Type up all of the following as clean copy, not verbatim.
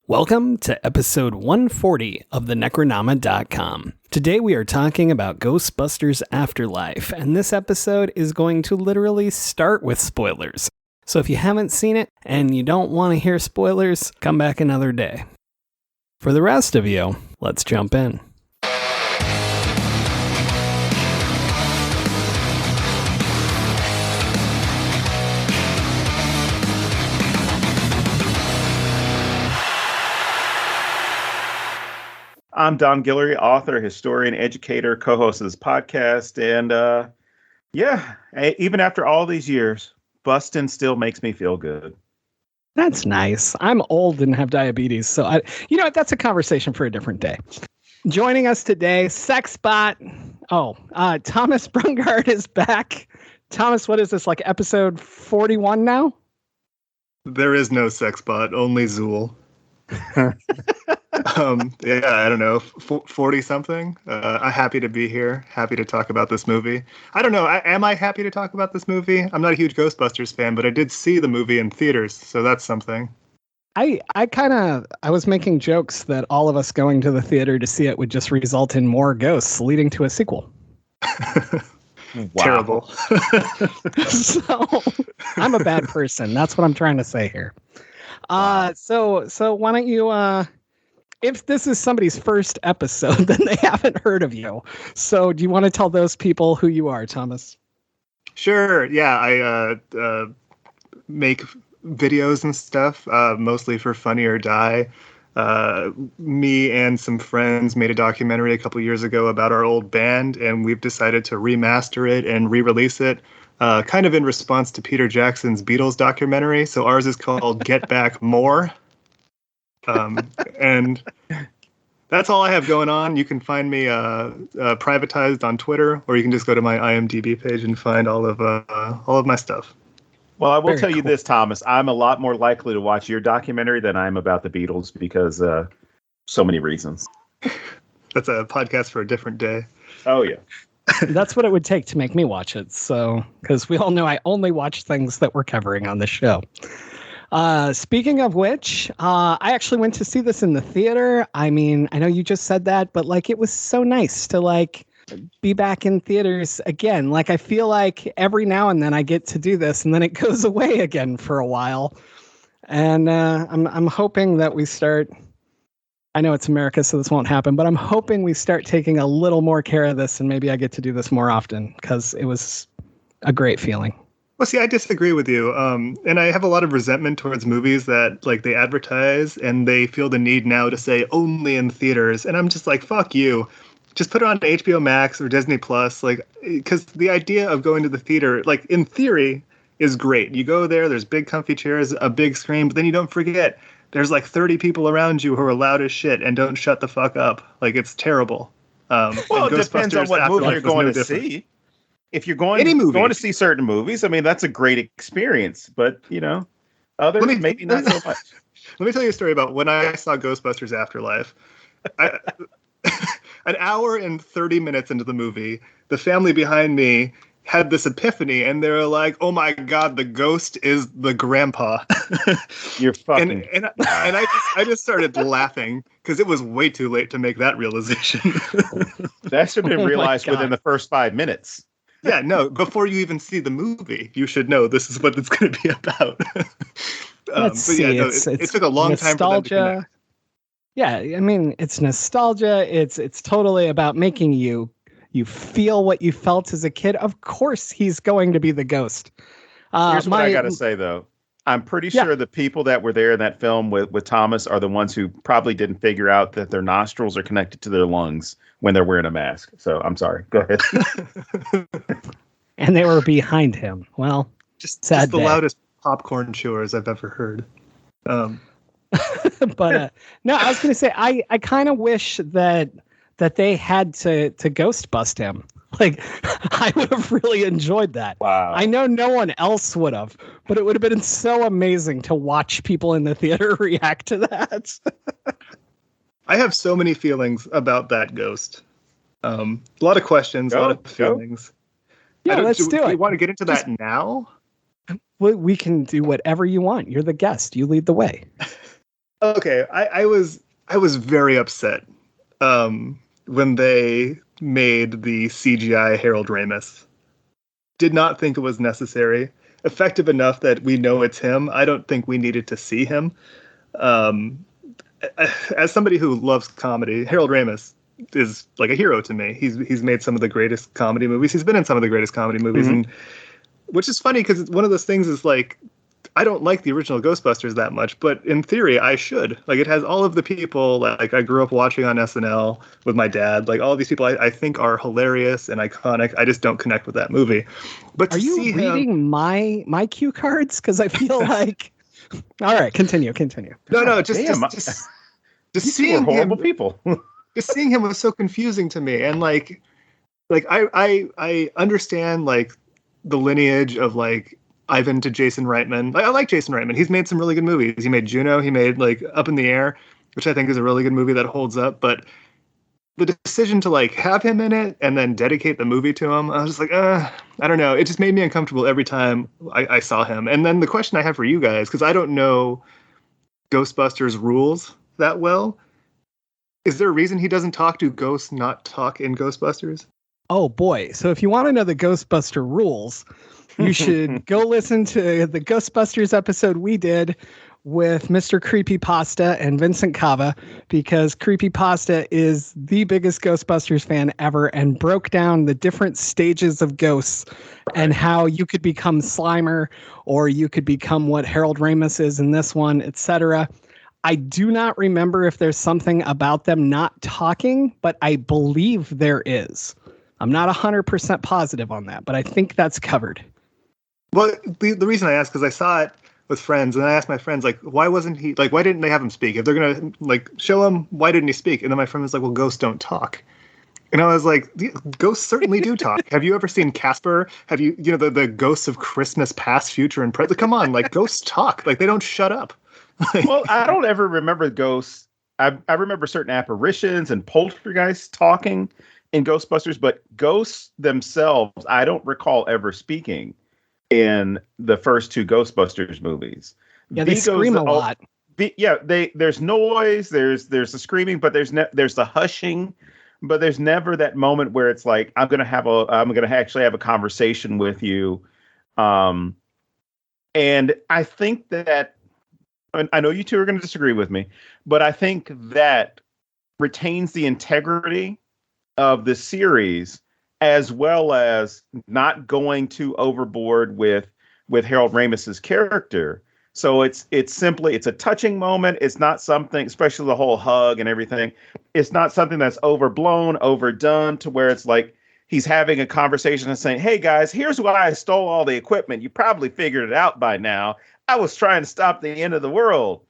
Welcome to episode 140 of the Necronama.com. Today we are talking about Ghostbusters Afterlife, and this episode is going to literally start with spoilers. So if you haven't seen it and you don't want to hear spoilers, come back another day. For the rest of you, let's jump in. I'm Don Guillory, author, historian, educator, co-host of this podcast. And even after all these years, busting still makes me feel good. That's nice. I'm old and have diabetes, so that's a conversation for a different day. Joining us today, Sexbot. Thomas Brungardt is back. Thomas, what is this, like episode 41 now? There is no Sexbot, only Zool. I don't know, 40 something. I'm happy to be here. Happy to talk about this movie. I don't know. Am I happy to talk about this movie? I'm not a huge Ghostbusters fan, but I did see the movie in theaters, so that's something. I was making jokes that all of us going to the theater to see it would just result in more ghosts, leading to a sequel. Terrible. So I'm a bad person. That's what I'm trying to say here. So why don't you, if this is somebody's first episode, then they haven't heard of you. So do you want to tell those people who you are, Thomas? Sure. Yeah. I make videos and stuff, mostly for Funny or Die. Me and some friends made a documentary a couple years ago about our old band, and we've decided to remaster it and re-release it. Kind of in response to Peter Jackson's Beatles documentary. So ours is called Get Back More. And that's all I have going on. You can find me privatized on Twitter, or you can just go to my IMDb page and find all of my stuff. Well, I will tell you this, Thomas. I'm a lot more likely to watch your documentary than I am about the Beatles because so many reasons. That's a podcast for a different day. Oh, yeah. That's what it would take to make me watch it. So, because we all know I only watch things that we're covering on the show. Speaking of which, I actually went to see this in the theater. I mean, I know you just said that, but it was so nice to be back in theaters again. I feel like every now and then I get to do this and then it goes away again for a while. And I'm hoping that we start. I know it's America, so this won't happen, but I'm hoping we start taking a little more care of this and maybe I get to do this more often because it was a great feeling. Well, see, I disagree with you. And I have a lot of resentment towards movies that they advertise and they feel the need now to say only in theaters. And I'm just like, fuck you. Just put it on HBO Max or Disney Plus. Because the idea of going to the theater, in theory, is great. You go there, there's big comfy chairs, a big screen, but then you don't forget there's 30 people around you who are loud as shit and don't shut the fuck up. It's terrible. Well, it depends on what movie you're going to see. If you're going to see certain movies, I mean, that's a great experience. But, others maybe not so much. Let me tell you a story about when I saw Ghostbusters Afterlife. An hour and 30 minutes into the movie, the family behind me had this epiphany, and they were like, "Oh my God, the ghost is the grandpa." You're fucking. And I just started laughing because it was way too late to make that realization. That should have been realized within the first 5 minutes. Yeah, no, before you even see the movie, you should know this is what it's going to be about. It took a long time for them to connect. Yeah, I mean, it's nostalgia. It's totally about making you feel what you felt as a kid. Of course, he's going to be the ghost. Here's what I got to say, though. I'm pretty sure the people that were there in that film with Thomas are the ones who probably didn't figure out that their nostrils are connected to their lungs when they're wearing a mask. So I'm sorry. Go ahead. And they were behind him. Well, just the loudest popcorn chewers I've ever heard. But no, I was going to say, I kind of wish that they had to ghost bust him. I would have really enjoyed that. Wow. I know no one else would have, but it would have been so amazing to watch people in the theater react to that. I have so many feelings about that ghost. A lot of questions, a lot of feelings. Yeah, let's do it. Do you want to get into that now? We can do whatever you want. You're the guest. You lead the way. Okay, I was very upset when they made the CGI Harold Ramis. Did not think it was necessary. Effective enough that we know it's him. I don't think we needed to see him. As somebody who loves comedy, Harold Ramis is like a hero to me. He's made some of the greatest comedy movies. He's been in some of the greatest comedy movies, and which is funny because one of those things is like, I don't like the original Ghostbusters that much, but in theory, I should. Like, it has all of the people like I grew up watching on SNL with my dad. Like, all of these people I think are hilarious and iconic. I just don't connect with that movie. But are you reading my cue cards? Because I feel like. All right, continue. No, just seeing horrible him, people. Just seeing him was so confusing to me, and like I understand like the lineage of like Ivan to Jason Reitman. Like, I like Jason Reitman. He's made some really good movies. He made Juno. He made like Up in the Air, which I think is a really good movie that holds up. But the decision to like have him in it and then dedicate the movie to him, I was just like, I don't know. It just made me uncomfortable every time I saw him. And then the question I have for you guys, because I don't know Ghostbusters rules that well, is there a reason he doesn't talk? Do ghosts not talk in Ghostbusters? Oh boy. So if you want to know the Ghostbuster rules, you should go listen to the Ghostbusters episode we did with Mr. Creepypasta and Vincent Cava, because Creepypasta is the biggest Ghostbusters fan ever and broke down the different stages of ghosts and how you could become Slimer or you could become what Harold Ramis is in this one, etc. I do not remember if there's something about them not talking, but I believe there is. I'm not 100% positive on that, but I think that's covered. Well, the reason I asked, because I saw it with friends, and I asked my friends, like, why didn't they have him speak? If they're going to, like, show him, why didn't he speak? And then my friend was like, well, ghosts don't talk. And I was like, ghosts certainly do talk. Have you ever seen Casper? Have you the ghosts of Christmas past, future, and present? Come on, like, ghosts talk. Like, they don't shut up. Well, I don't ever remember ghosts. I remember certain apparitions and poltergeists talking in Ghostbusters, but ghosts themselves, I don't recall ever speaking in the first two Ghostbusters movies. Yeah, they scream a lot. There's noise, there's the screaming, but there's the hushing, but there's never that moment where it's like, I'm gonna actually have a conversation with you. And I think that, I know you two are going to disagree with me, but I think that retains the integrity of the series, as well as not going too overboard with Harold Ramis's character. So it's a touching moment. It's not something, especially the whole hug and everything. It's not something that's overblown, overdone to where it's like he's having a conversation and saying, hey guys, here's why I stole all the equipment. You probably figured it out by now. I was trying to stop the end of the world.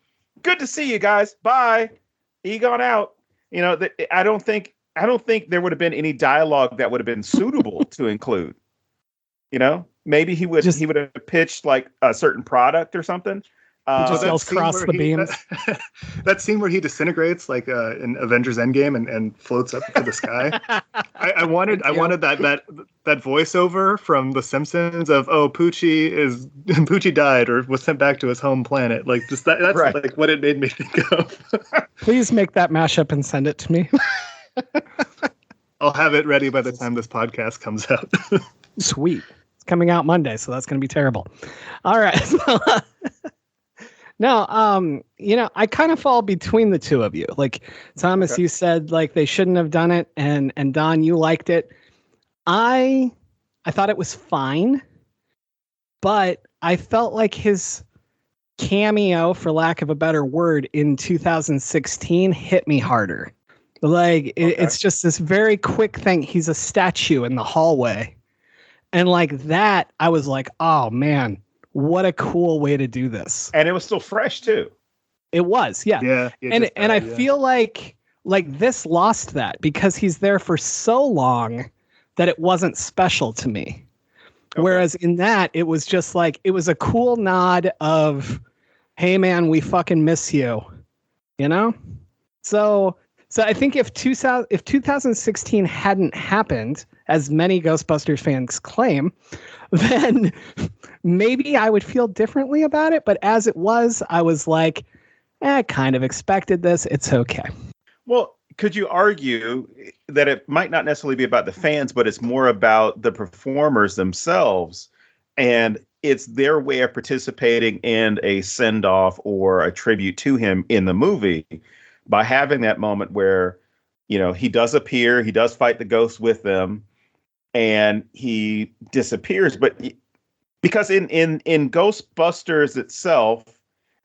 Good to see you guys. Bye. Egon out. I don't think there would have been any dialogue that would have been suitable to include. Maybe he would have pitched like a certain product or something. Just yells across the beams. That scene where he disintegrates like in Avengers Endgame and floats up to the sky. I wanted that voiceover from The Simpsons of, oh, Poochie died or was sent back to his home planet. Like just that's right. Like what it made me think of. Please make that mashup and send it to me. I'll have it ready by the time this podcast comes out. Sweet. It's coming out Monday, so that's going to be terrible. All right. No, I kind of fall between the two of you. Like Thomas, okay. You said like they shouldn't have done it, and Don, you liked it. I thought it was fine, but I felt like his cameo, for lack of a better word, in 2016 hit me harder. Like it's just this very quick thing. He's a statue in the hallway, and like that, I was like, oh man. What a cool way to do this. And it was still fresh too. It was, yeah. And I feel like this lost that because he's there for so long that it wasn't special to me. Okay. Whereas in that, it was just like, it was a cool nod of, hey man, we fucking miss you. So I think if 2016 hadn't happened, as many Ghostbusters fans claim, then maybe I would feel differently about it. But as it was, I was like, I kind of expected this. It's okay. Well, could you argue that it might not necessarily be about the fans, but it's more about the performers themselves, and it's their way of participating in a send-off or a tribute to him in the movie by having that moment where, he does appear, he does fight the ghost with them, and he disappears. But because in Ghostbusters itself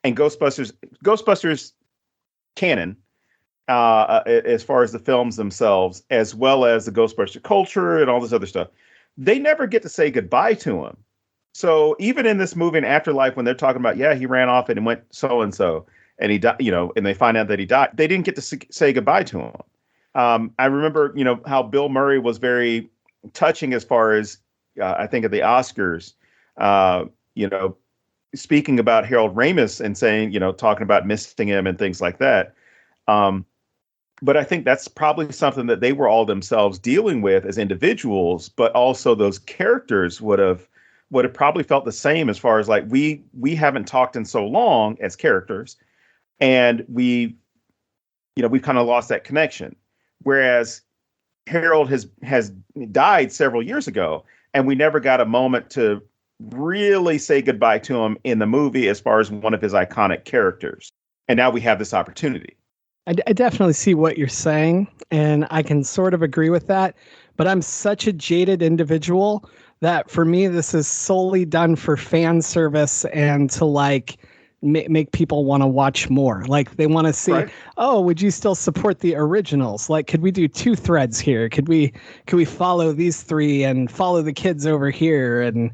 and Ghostbusters canon, as far as the films themselves, as well as the Ghostbuster culture and all this other stuff, they never get to say goodbye to him. So even in this movie in Afterlife, when they're talking about, he ran off and went so-and-so, and he died, and they find out that he died, they didn't get to say goodbye to him. I remember, how Bill Murray was very touching as far as, I think at the Oscars, speaking about Harold Ramis and saying, talking about missing him and things like that. But I think that's probably something that they were all themselves dealing with as individuals, but also those characters would have probably felt the same as far as like, we haven't talked in so long as characters, and we've kind of lost that connection. Whereas Harold has died several years ago, and we never got a moment to really say goodbye to him in the movie as far as one of his iconic characters. And now we have this opportunity. I definitely see what you're saying, and I can sort of agree with that. But I'm such a jaded individual that for me, this is solely done for fan service and to make people want to watch more. Like they want to see, right. Oh, would you still support the originals? Like, could we do 2 threads here? Could we follow these 3 and follow the kids over here? And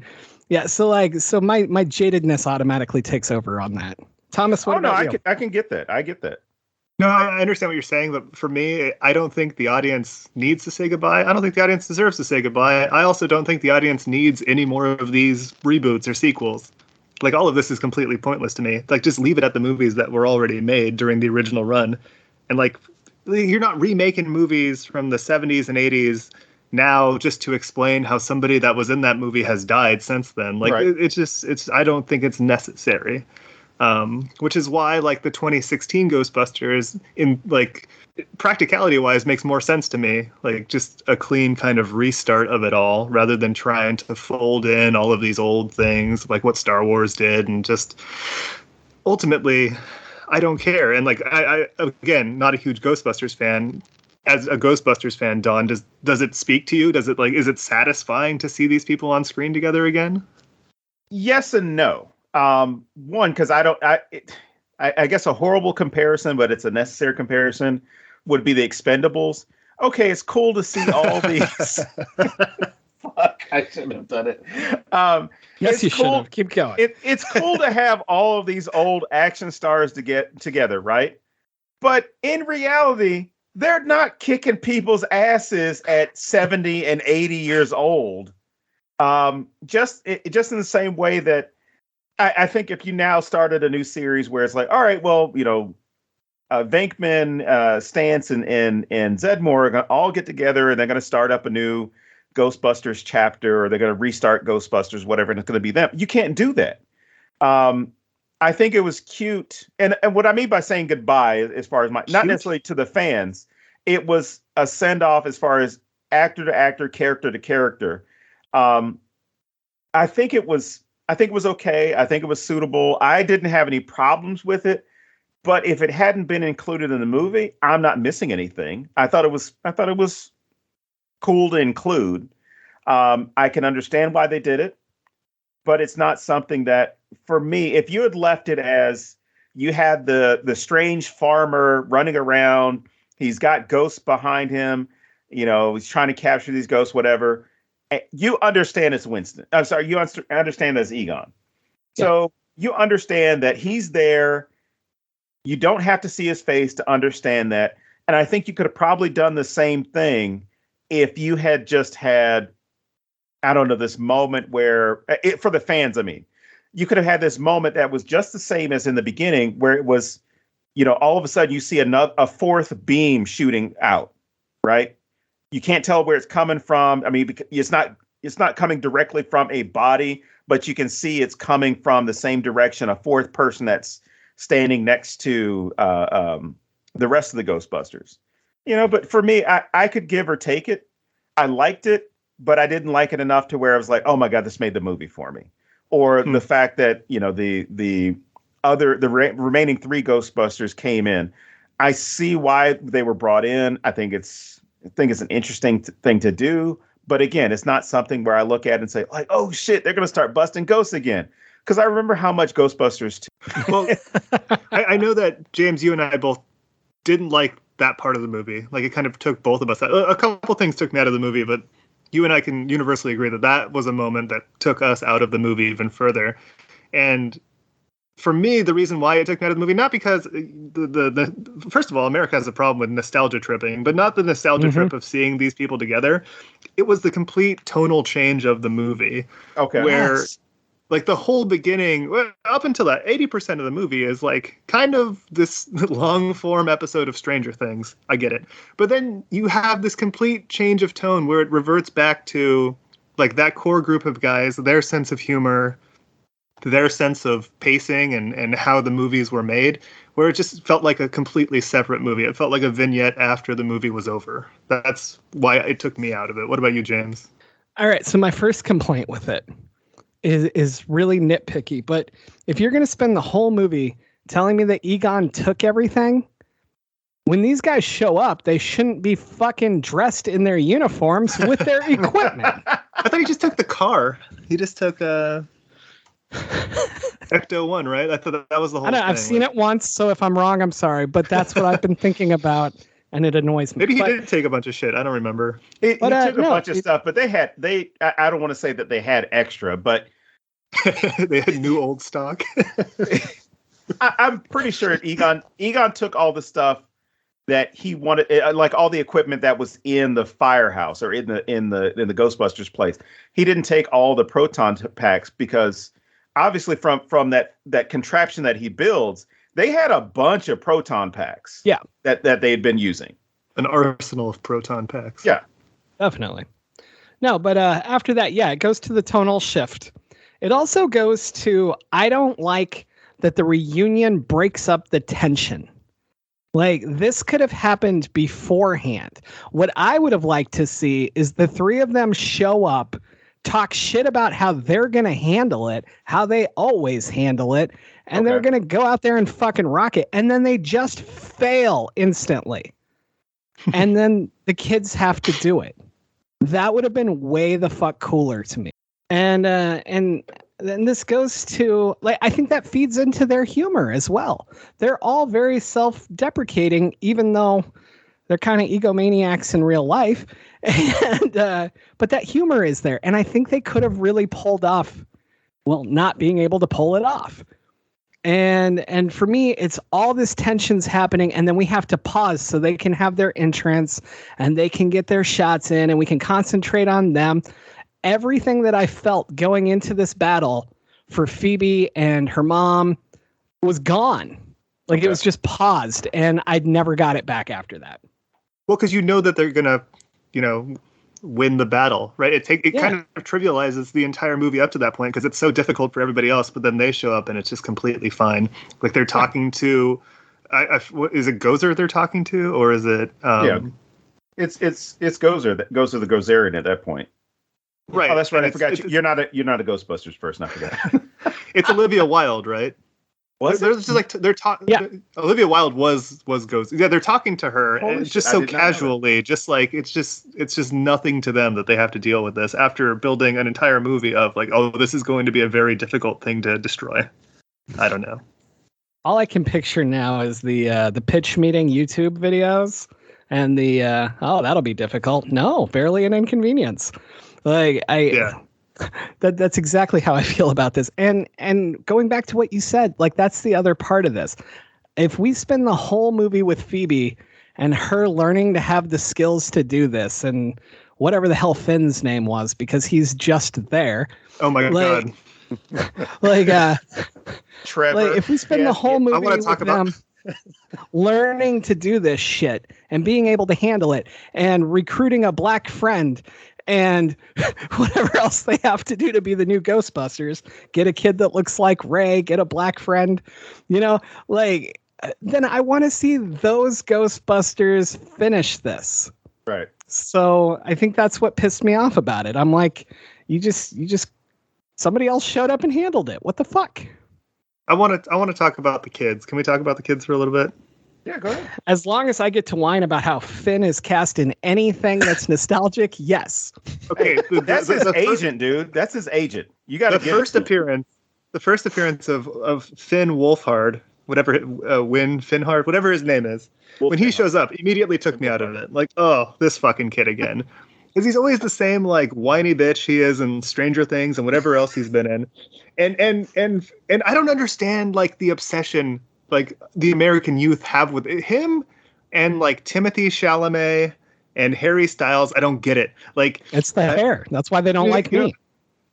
yeah, so my jadedness automatically takes over on that. Thomas, what about you? I can get that. I get that. No, I understand what you're saying, but for me, I don't think the audience needs to say goodbye. I don't think the audience deserves to say goodbye. I also don't think the audience needs any more of these reboots or sequels. Like, all of this is completely pointless to me. Like, just leave it at the movies that were already made during the original run. And, you're not remaking movies from the 70s and 80s now just to explain how somebody that was in that movie has died since then. Right. I don't think it's necessary. Which is why, the 2016 Ghostbusters, in practicality wise, makes more sense to me. Just a clean kind of restart of it all, rather than trying to fold in all of these old things, like what Star Wars did, and just ultimately, I don't care. And I again, not a huge Ghostbusters fan. As a Ghostbusters fan, Don, does it speak to you? Does it is it satisfying to see these people on screen together again? Yes and no. One, because I guess a horrible comparison, but it's a necessary comparison, would be the Expendables. Okay, it's cool to see all these. Fuck, I shouldn't have done it. Yes, you should have. Keep going. It's cool to have all of these old action stars to get together, right? But in reality, they're not kicking people's asses at 70 and 80 years old. Just in the same way that I think if you now started a new series where it's like, all right, well, Venkman, Stantz, and Zedmore are going to all get together and they're going to start up a new Ghostbusters chapter, or they're going to restart Ghostbusters, whatever, and it's going to be them. You can't do that. I think it was cute. And what I mean by saying goodbye, as far as not necessarily to the fans, it was a send off as far as actor to actor, character to character. I think it was okay. I think it was suitable. I didn't have any problems with it, but if it hadn't been included in the movie, I'm not missing anything. I thought it was cool to include. I can understand why they did it, but it's not something that, for me, if you had left it as you had the strange farmer running around, he's got ghosts behind him, he's trying to capture these ghosts, whatever. You understand it's Winston. I'm sorry, you understand that's Egon. Yeah. So you understand that he's there. You don't have to see his face to understand that. And I think you could have probably done the same thing if you had just had, I don't know, this moment where, for the fans, I mean, you could have had this moment that was just the same as in the beginning, where it was, all of a sudden you see a fourth beam shooting out, right? You can't tell where it's coming from. I mean, it's not coming directly from a body, but you can see it's coming from the same direction, a fourth person that's standing next to the rest of the Ghostbusters. But for me, I could give or take it. I liked it, but I didn't like it enough to where I was like, oh my God, this made the movie for me. Or the fact that, the remaining 3 Ghostbusters came in. I see why they were brought in. I think it's an interesting thing to do. But again, it's not something where I look at and say, like, oh shit, they're going to start busting ghosts again. Because I remember how much Ghostbusters. Well, I know that, James, you and I both didn't like that part of the movie. Like, it kind of took both of us. A couple things took me out of the movie, but you and I can universally agree that was a moment that took us out of the movie even further. And for me, the reason why it took me out of the movie, not because the first of all, America has a problem with nostalgia tripping, but not the nostalgia trip of seeing these people together. It was the complete tonal change of the movie. Okay. Where like the whole beginning, up until that 80% of the movie is like kind of this long form episode of Stranger Things. I get it. But then you have this complete change of tone where it reverts back to like that core group of guys, their sense of humor, their sense of pacing and how the movies were made, where it just felt like a completely separate movie. It felt like a vignette after the movie was over. That's why it took me out of it. What about you, James? All right. So my first complaint with it is really nitpicky, but if you're going to spend the whole movie telling me that Egon took everything, when these guys show up, they shouldn't be fucking dressed in their uniforms with their equipment. I thought he just took the car. He just took Ecto-1, right? I thought that was the whole thing. I've seen it once, so if I'm wrong, I'm sorry, but that's what I've been thinking about, and it annoys me. Maybe he did take a bunch of shit. I don't remember. He took a bunch of stuff, but I don't want to say that they had extra, but they had new old stock. I'm pretty sure Egon took all the stuff that he wanted, like all the equipment that was in the firehouse or in the Ghostbusters place. He didn't take all the proton packs because obviously from that contraption that he builds, they had a bunch of proton packs. Yeah, that they had been using. An arsenal of proton packs. Yeah, definitely. No, but after that, yeah, it goes to the tonal shift. It also goes to, I don't like that the reunion breaks up the tension. Like, this could have happened beforehand. What I would have liked to see is the 3 of them show up, talk shit about how they're going to handle it, how they always handle it, and they're going to go out there and fucking rock it. And then they just fail instantly. And then the kids have to do it. That would have been way the fuck cooler to me. And then this goes to, like, I think that feeds into their humor as well. They're all very self-deprecating, even though they're kind of egomaniacs in real life. And but that humor is there. And I think they could have really pulled off, well, not being able to pull it off. And for me, it's all this tension's happening, and then we have to pause so they can have their entrance and they can get their shots in and we can concentrate on them. Everything that I felt going into this battle for Phoebe and her mom was gone. Like, it was just paused, and I'd never got it back after that. Well, because you know that they're going to, win the battle, right? It kind of trivializes the entire movie up to that point because it's so difficult for everybody else, but then they show up and it's just completely fine. Like, they're talking to, is it Gozer they're talking to, or is it? It's Gozer, Gozer the Gozerian at that point. Right. Oh, that's right. I forgot. You're not a Ghostbusters person. I forgot. It's Olivia Wilde, right? Was they're just like they're talking. Yeah. Olivia Wilde was Ghost. Yeah, they're talking to her, and it's just so casually, just like it's just nothing to them that they have to deal with this after building an entire movie of like, oh, this is going to be a very difficult thing to destroy. I don't know. All I can picture now is the pitch meeting YouTube videos and the that'll be difficult. No, barely an inconvenience. Like that's exactly how I feel about this. And going back to what you said, like, that's the other part of this. If we spend the whole movie with Phoebe and her learning to have the skills to do this, and whatever the hell Finn's name was, because he's just there. Oh my God. Like Trevor. Like, if we spend the whole movie with them learning to do this shit and being able to handle it and recruiting a black friend and whatever else they have to do to be the new Ghostbusters, get a kid that looks like Ray, get a black friend, like, then I want to see those Ghostbusters finish this. Right. So I think that's what pissed me off about it. I'm like, you just somebody else showed up and handled it. What the fuck? I want to talk about the kids. Can we talk about the kids for a little bit? Yeah, go ahead. As long as I get to whine about how Finn is cast in anything that's nostalgic, yes. Okay, that's his agent, dude. That's his agent. You got the first appearance of Finn Wolfhard, whatever Win Finnhard, whatever his name is. When he shows up, immediately took me out of it. Like, oh, this fucking kid again. Because he's always the same like whiny bitch he is in Stranger Things and whatever else he's been in. And I don't understand like the obsession like the American youth have with him and like Timothée Chalamet and Harry Styles. I don't get it. Like it's the hair. That's why they don't like me.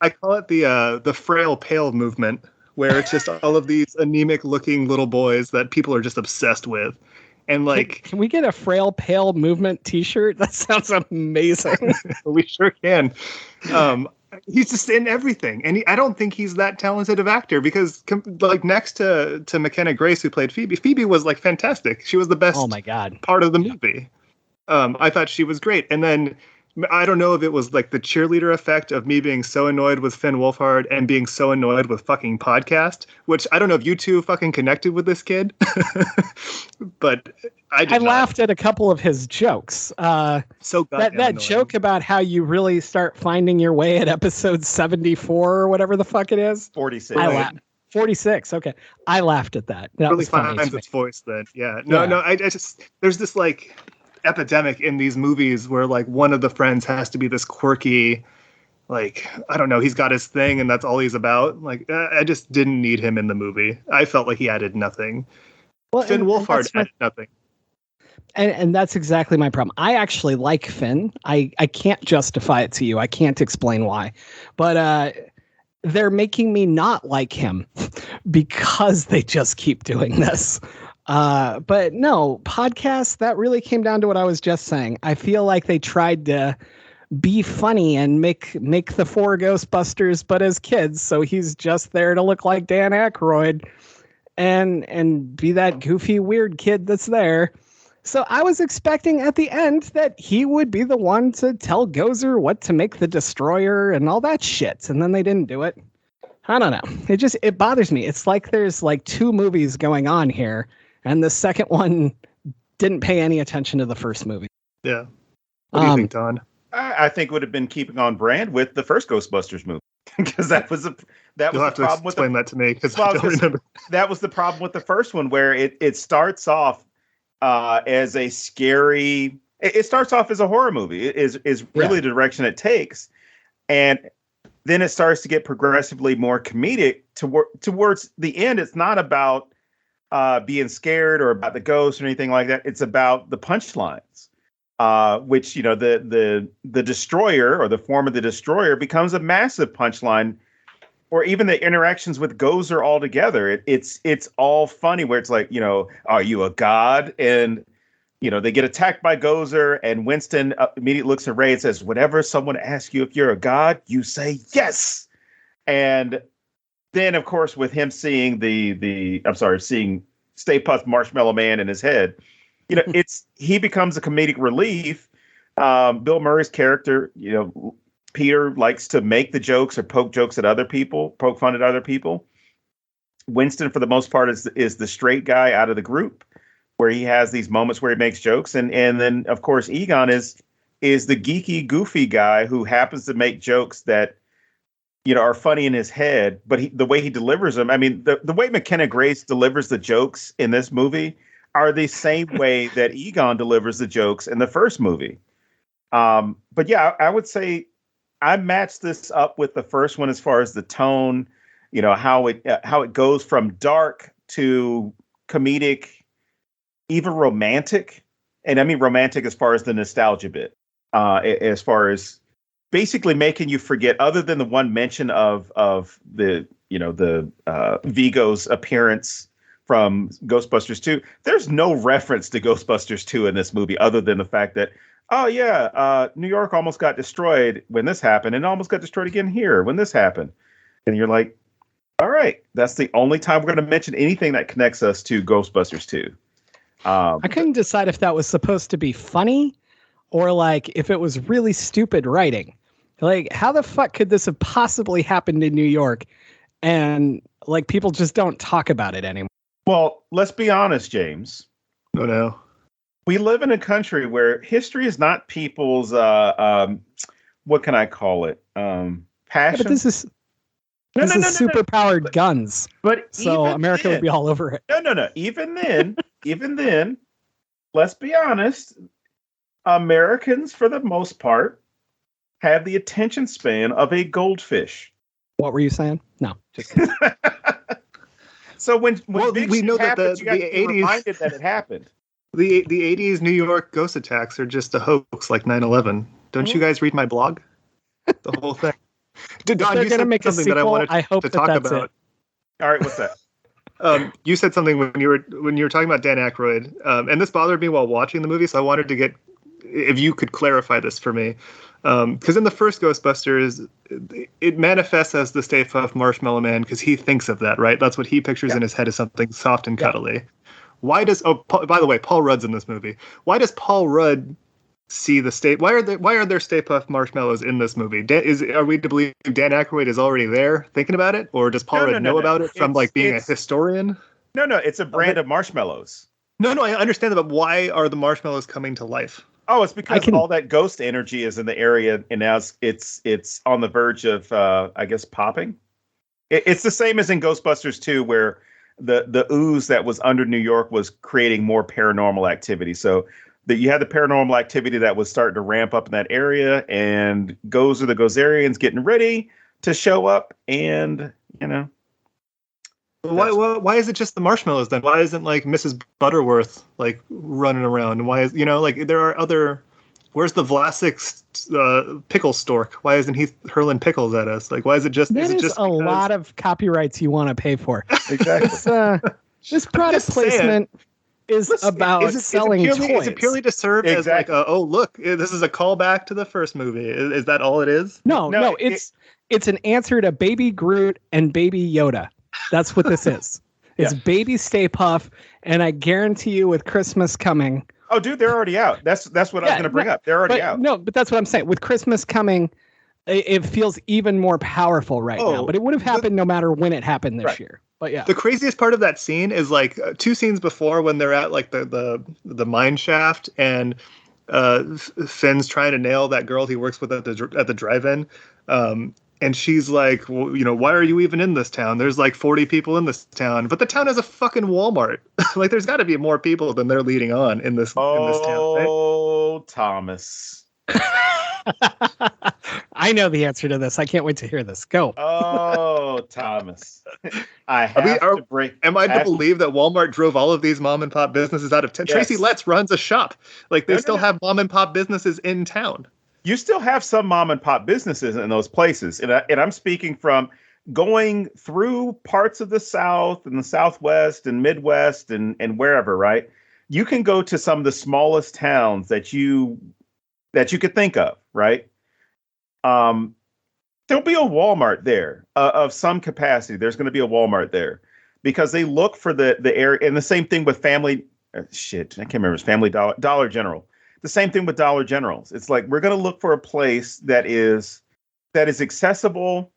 I call it the frail pale movement, where it's just all of these anemic looking little boys that people are just obsessed with. And like, can we get a frail pale movement t-shirt? That sounds amazing. We sure can. He's just in everything, and I don't think he's that talented of actor because, like, next to McKenna Grace, who played Phoebe, Phoebe was like fantastic. She was the best. Oh my god, part of the movie. I thought she was great, and then I don't know if it was like the cheerleader effect of me being so annoyed with Finn Wolfhard and being so annoyed with fucking podcast, which I don't know if you two fucking connected with this kid, but I laughed at a couple of his jokes. So that joke about how you really start finding your way at episode 74 or whatever the fuck it is. 46. I laughed. 46. Okay. I laughed at that. That really finds its voice then. Yeah. No, I just, there's this like epidemic in these movies where like one of the friends has to be this quirky, like, I don't know, he's got his thing and that's all he's about. Like, I just didn't need him in the movie. I felt like he added nothing. Well, Finn Wolfhard added nothing. And that's exactly my problem. I actually like Finn. I can't justify it to you. I can't explain why. But they're making me not like him because they just keep doing this. But no, podcasts, that really came down to what I was just saying. I feel like they tried to be funny and make the four Ghostbusters, but as kids. So he's just there to look like Dan Aykroyd and be that goofy, weird kid that's there. So I was expecting at the end that he would be the one to tell Gozer what to make the destroyer and all that shit. And then they didn't do it. I don't know. It bothers me. It's like there's like two movies going on here. And the second one didn't pay any attention to the first movie. Yeah. What do you think, Don? I think it would have been keeping on brand with the first Ghostbusters movie. Because that was the problem with explain that to me because I don't remember. That was the problem with the first one, where it starts off as a scary. It starts off as a horror movie. It is really the direction it takes, and then it starts to get progressively more comedic towards the end. It's not about being scared or about the ghost or anything like that. It's about the punchlines, which, the destroyer or the form of the destroyer becomes a massive punchline, or even the interactions with Gozer all together. It's all funny where it's like, are you a god? And, they get attacked by Gozer, and Winston immediately looks at Ray and says, whenever someone asks you if you're a god, you say yes. And then, of course, with him seeing seeing Stay Puft Marshmallow Man in his head, he becomes a comedic relief. Bill Murray's character, Peter likes to make the jokes or poke fun at other people. Winston, for the most part, is the straight guy out of the group, where he has these moments where he makes jokes. And then, of course, Egon is the geeky, goofy guy who happens to make jokes that, are funny in his head, but the way he delivers them, I mean, the way McKenna Grace delivers the jokes in this movie are the same way that Egon delivers the jokes in the first movie. But yeah, I would say I matched this up with the first one as far as the tone, how it goes from dark to comedic, even romantic. And I mean romantic as far as the nostalgia bit, as far as basically making you forget, other than the one mention of the Vigo's appearance from Ghostbusters 2. There's no reference to Ghostbusters 2 in this movie other than the fact that, oh yeah, New York almost got destroyed when this happened, and almost got destroyed again here when this happened. And you're like, all right, that's the only time we're going to mention anything that connects us to Ghostbusters 2. I couldn't decide if that was supposed to be funny or like if it was really stupid writing. Like, how the fuck could this have possibly happened in New York? And like, people just don't talk about it anymore. Well, let's be honest, James. Oh no. We live in a country where history is not people's what can I call it? Passion. Yeah, but this is super-powered guns. But so America would be all over it. No. Even then, let's be honest. Americans, for the most part, have the attention span of a goldfish. What were you saying? No. Just So when we know happens, that the 80s reminded that it happened. The 80s New York ghost attacks are just a hoax like 9/11. Don't you guys read my blog? The whole thing. Don, you said make something that I wanted to talk about. All right, what's that? You said something when you were talking about Dan Aykroyd, and this bothered me while watching the movie, so I wanted to get if you could clarify this for me, because in the first Ghostbusters, it manifests as the Stay Puft Marshmallow Man because he thinks of that, right? That's what he pictures in his head as something soft and cuddly. Why does by the way, Paul Rudd's in this movie? Why does Paul Rudd see the state? Why are there Stay Puft Marshmallows in this movie? Are we to believe Dan Aykroyd is already there thinking about it, or does Paul Rudd know about it from being a historian? No, it's a brand of marshmallows. No, I understand that, but why are the marshmallows coming to life? Oh, it's because all that ghost energy is in the area, and now it's on the verge of I guess popping. It's the same as in Ghostbusters 2, where the ooze that was under New York was creating more paranormal activity. So that you had the paranormal activity that was starting to ramp up in that area, and the Gozerians getting ready to show up, and why is it just the marshmallows then? Why isn't like Mrs. Butterworth like running around? Why is there are other? Where's the Vlasic pickle stork? Why isn't he hurling pickles at us? Like, why is it just? That is a lot of copyrights you want to pay for. Exactly. This product placement is about selling toys. Is it purely to serve as like, look, this is a callback to the first movie? Is that all it is? No, it's an answer to Baby Groot and Baby Yoda. That's what this is. It's Baby Stay Puft, and I guarantee you, with Christmas coming. Oh, dude, they're already out. That's what I was going to bring up. They're already out. No, but that's what I'm saying. With Christmas coming, it feels even more powerful now. But it would have happened no matter when it happened this year. But yeah, the craziest part of that scene is like 2 scenes before when they're at like the mine shaft, and Finn's trying to nail that girl he works with at the drive-in. And she's like, well, why are you even in this town? There's like 40 people in this town, but the town has a fucking Walmart. Like, there's got to be more people than they're leading on in this town. Right? Oh, Thomas. I know the answer to this. I can't wait to hear this. Go. Oh, Thomas. Am I to believe that Walmart drove all of these mom and pop businesses out of town? Yes. Tracy Letts runs a shop. Like, they still have mom and pop businesses in town. You still have some mom and pop businesses in those places. And I'm speaking from going through parts of the South and the Southwest and Midwest and wherever, right? You can go to some of the smallest towns that you could think of, right? There'll be a Walmart there of some capacity. There's going to be a Walmart there because they look for the area. And the same thing with I can't remember. It's Family Dollar General. The same thing with Dollar Generals. It's like, we're going to look for a place that is accessible,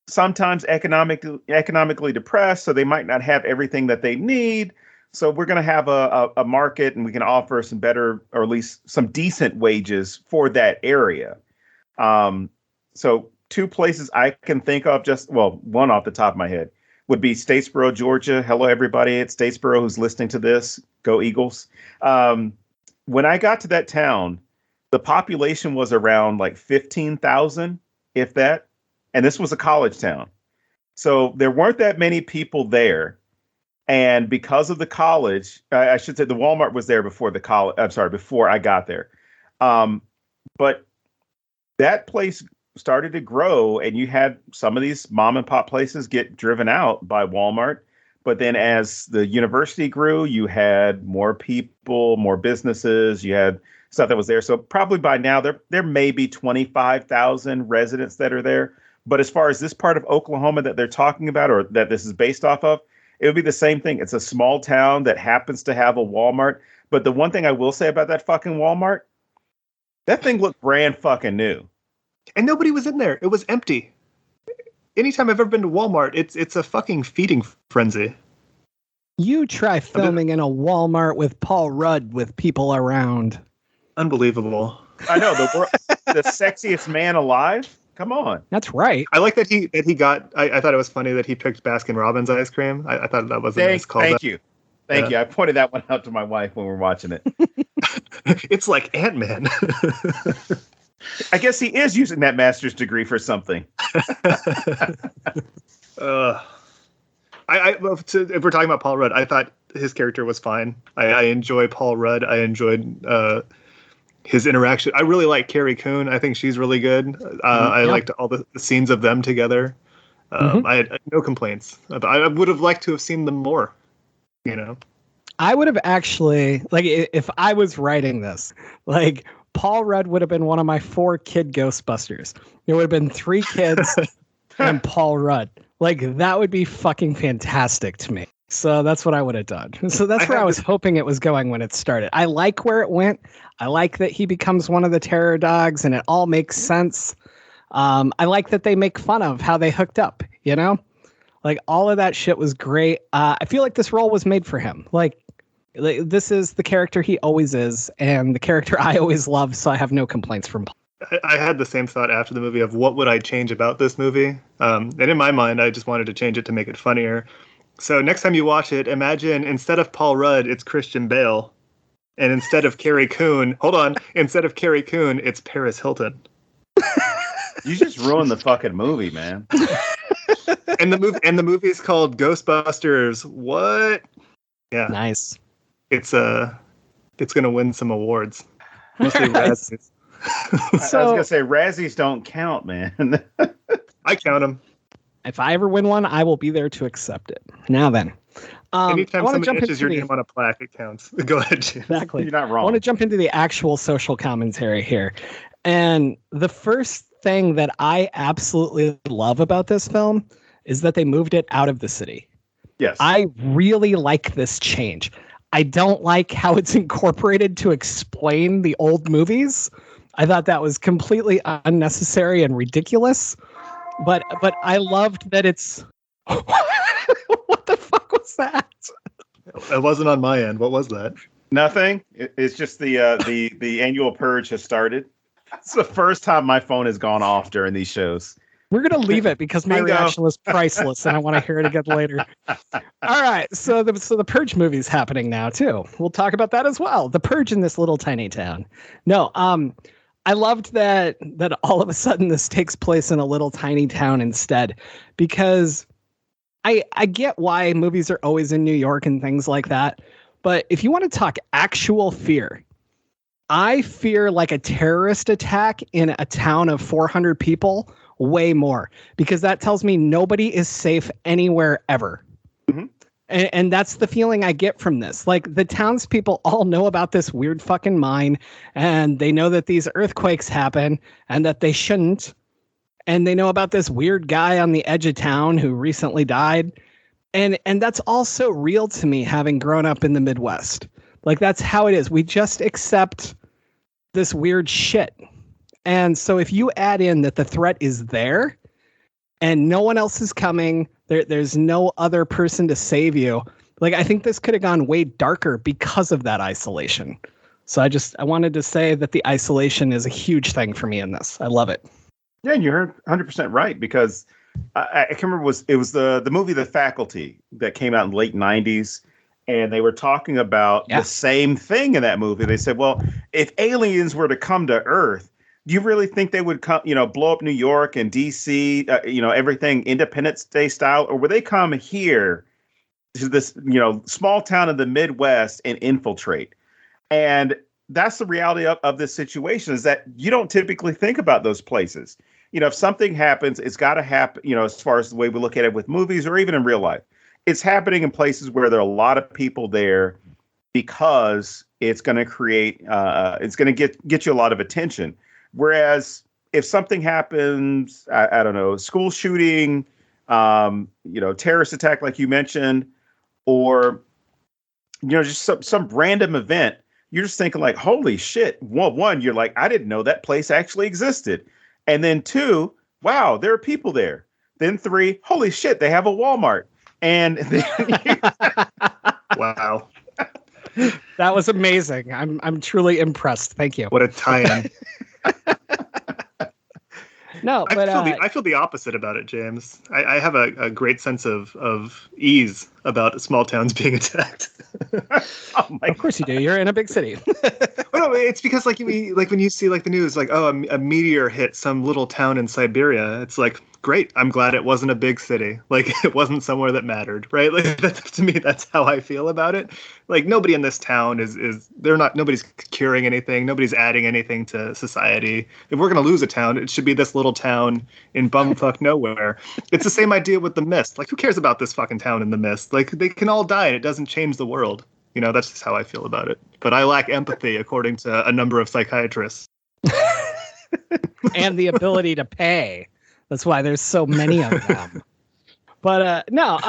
sometimes economically depressed, so they might not have everything that they need. So we're going to have a market, and we can offer some better, or at least some decent wages for that area. So 2 places I can think of, one off the top of my head, would be Statesboro, Georgia. Hello, everybody at Statesboro who's listening to this. Go Eagles. When I got to that town, the population was around like 15,000, if that. And this was a college town. So there weren't that many people there. And because of the college, I should say the Walmart was there before the college. I'm sorry, before I got there. But that place started to grow, and you had some of these mom and pop places get driven out by Walmart. But then as the university grew, you had more people, more businesses, you had stuff that was there. So probably by now there may be 25,000 residents that are there. But as far as this part of Oklahoma that they're talking about, or that this is based off of, it would be the same thing. It's a small town that happens to have a Walmart. But the one thing I will say about that fucking Walmart, that thing looked brand fucking new. And nobody was in there. It was empty. Anytime I've ever been to Walmart, it's a fucking feeding frenzy. You try filming in a Walmart with Paul Rudd with people around. Unbelievable. I know, the sexiest man alive. Come on. That's right. I like that he got. I thought it was funny that he picked Baskin Robbins ice cream. I thought that was a nice call. Thank you. I pointed that one out to my wife when we were watching it. It's like Ant-Man. I guess he is using that master's degree for something. If we're talking about Paul Rudd, I thought his character was fine. I enjoy Paul Rudd. I enjoyed his interaction. I really like Carrie Coon. I think she's really good. I liked all the scenes of them together. I had no complaints. I would have liked to have seen them more. You know, I would have actually, like, if I was writing this, like, Paul Rudd would have been one of my 4 kid Ghostbusters. There would have been 3 kids and Paul Rudd. Like, that would be fucking fantastic to me. So that's what I would have done. So that's where I was hoping it was going when it started. I like where it went. I like that he becomes one of the terror dogs and it all makes sense. I like that they make fun of how they hooked up, you know? Like, all of that shit was great. I feel like this role was made for him. Like, this is the character he always is, and the character I always love, so I have no complaints from Paul. I had the same thought after the movie of what would I change about this movie? And in my mind, I just wanted to change it to make it funnier. So next time you watch it, imagine instead of Paul Rudd, it's Christian Bale. And instead of Carrie Coon, instead of Carrie Coon, it's Paris Hilton. You just ruined the fucking movie, man. And the movie is called Ghostbusters. What? Yeah. Nice. It's gonna win some awards. Mostly Razzies. I was gonna say Razzies don't count, man. I count them. If I ever win one, I will be there to accept it. Now then. Anytime someone etches your name on a plaque, it counts. Go ahead, Jim. Exactly. You're not wrong. I want to jump into the actual social commentary here. And the first thing that I absolutely love about this film is that they moved it out of the city. Yes. I really like this change. I don't like how it's incorporated to explain the old movies. I thought that was completely unnecessary and ridiculous. But I loved that it's... What the fuck was that? It wasn't on my end. What was that? Nothing. It's just the annual purge has started. It's the first time my phone has gone off during these shows. We're going to leave it because my reaction was priceless and I want to hear it again later. All right. So the Purge movie's happening now too. We'll talk about that as well. The Purge in this little tiny town. No, I loved that all of a sudden this takes place in a little tiny town instead, because I get why movies are always in New York and things like that. But if you want to talk actual fear, I fear like a terrorist attack in a town of 400 people way more, because that tells me nobody is safe anywhere ever. Mm-hmm. And that's the feeling I get from this. Like, the townspeople all know about this weird fucking mine, and they know that these earthquakes happen and that they shouldn't. And they know about this weird guy on the edge of town who recently died. And that's also real to me, having grown up in the Midwest. Like, that's how it is. We just accept this weird shit. And so if you add in that the threat is there and no one else is coming, there's no other person to save you. Like, I think this could have gone way darker because of that isolation. So I wanted to say that the isolation is a huge thing for me in this. I love it. Yeah, and you're 100% right, because I can remember it was the movie The Faculty that came out in the late 90s. And they were talking about the same thing in that movie. They said, well, if aliens were to come to Earth, do you really think they would come, blow up New York and DC, everything Independence Day style? Or would they come here to this, small town in the Midwest and infiltrate? And that's the reality of this situation, is that you don't typically think about those places. If something happens, it's got to happen, as far as the way we look at it with movies or even in real life. it's happening in places where there are a lot of people there because it's going to create, it's going to get you a lot of attention. Whereas if something happens, I don't know, school shooting, terrorist attack, like you mentioned, or, just some random event, you're just thinking like, holy shit. One, you're like, I didn't know that place actually existed. And then 2, wow, there are people there. Then 3, holy shit, they have a Walmart. And wow. That was amazing. I'm truly impressed. Thank you. What a tie-in. No, but I feel the opposite about it, James. I have a great sense of ease about small towns being attacked. Of course you do. You're in a big city. Well, no, it's because like when you see like the news, like, oh, a meteor hit some little town in Siberia. It's like, great. I'm glad it wasn't a big city. Like, it wasn't somewhere that mattered, right? Like, to me, that's how I feel about it. Like, nobody in this town nobody's curing anything. Nobody's adding anything to society. If we're going to lose a town, it should be this little town in bumfuck nowhere. It's the same idea with the mist. Like, who cares about this fucking town in the mist? Like, they can all die and it doesn't change the world. That's just how I feel about it. But I lack empathy, according to a number of psychiatrists. And the ability to pay. That's why there's so many of them. But no,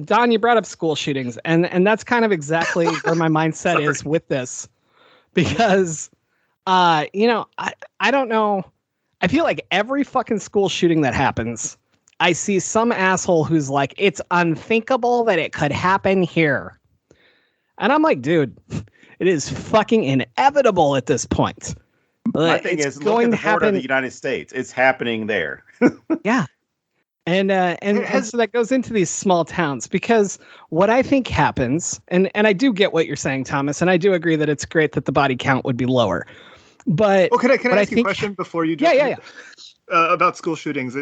Don, you brought up school shootings, and that's kind of exactly where my mindset is with this, because, I don't know. I feel like every fucking school shooting that happens, I see some asshole who's like, it's unthinkable that it could happen here. And I'm like, dude, it is fucking inevitable at this point. My thing is, look at the border of the United States. It's happening there. Yeah. And so that goes into these small towns, because what I think happens, and I do get what you're saying, Thomas, and I do agree that it's great that the body count would be lower. But can I ask you a question before you jump in? About school shootings?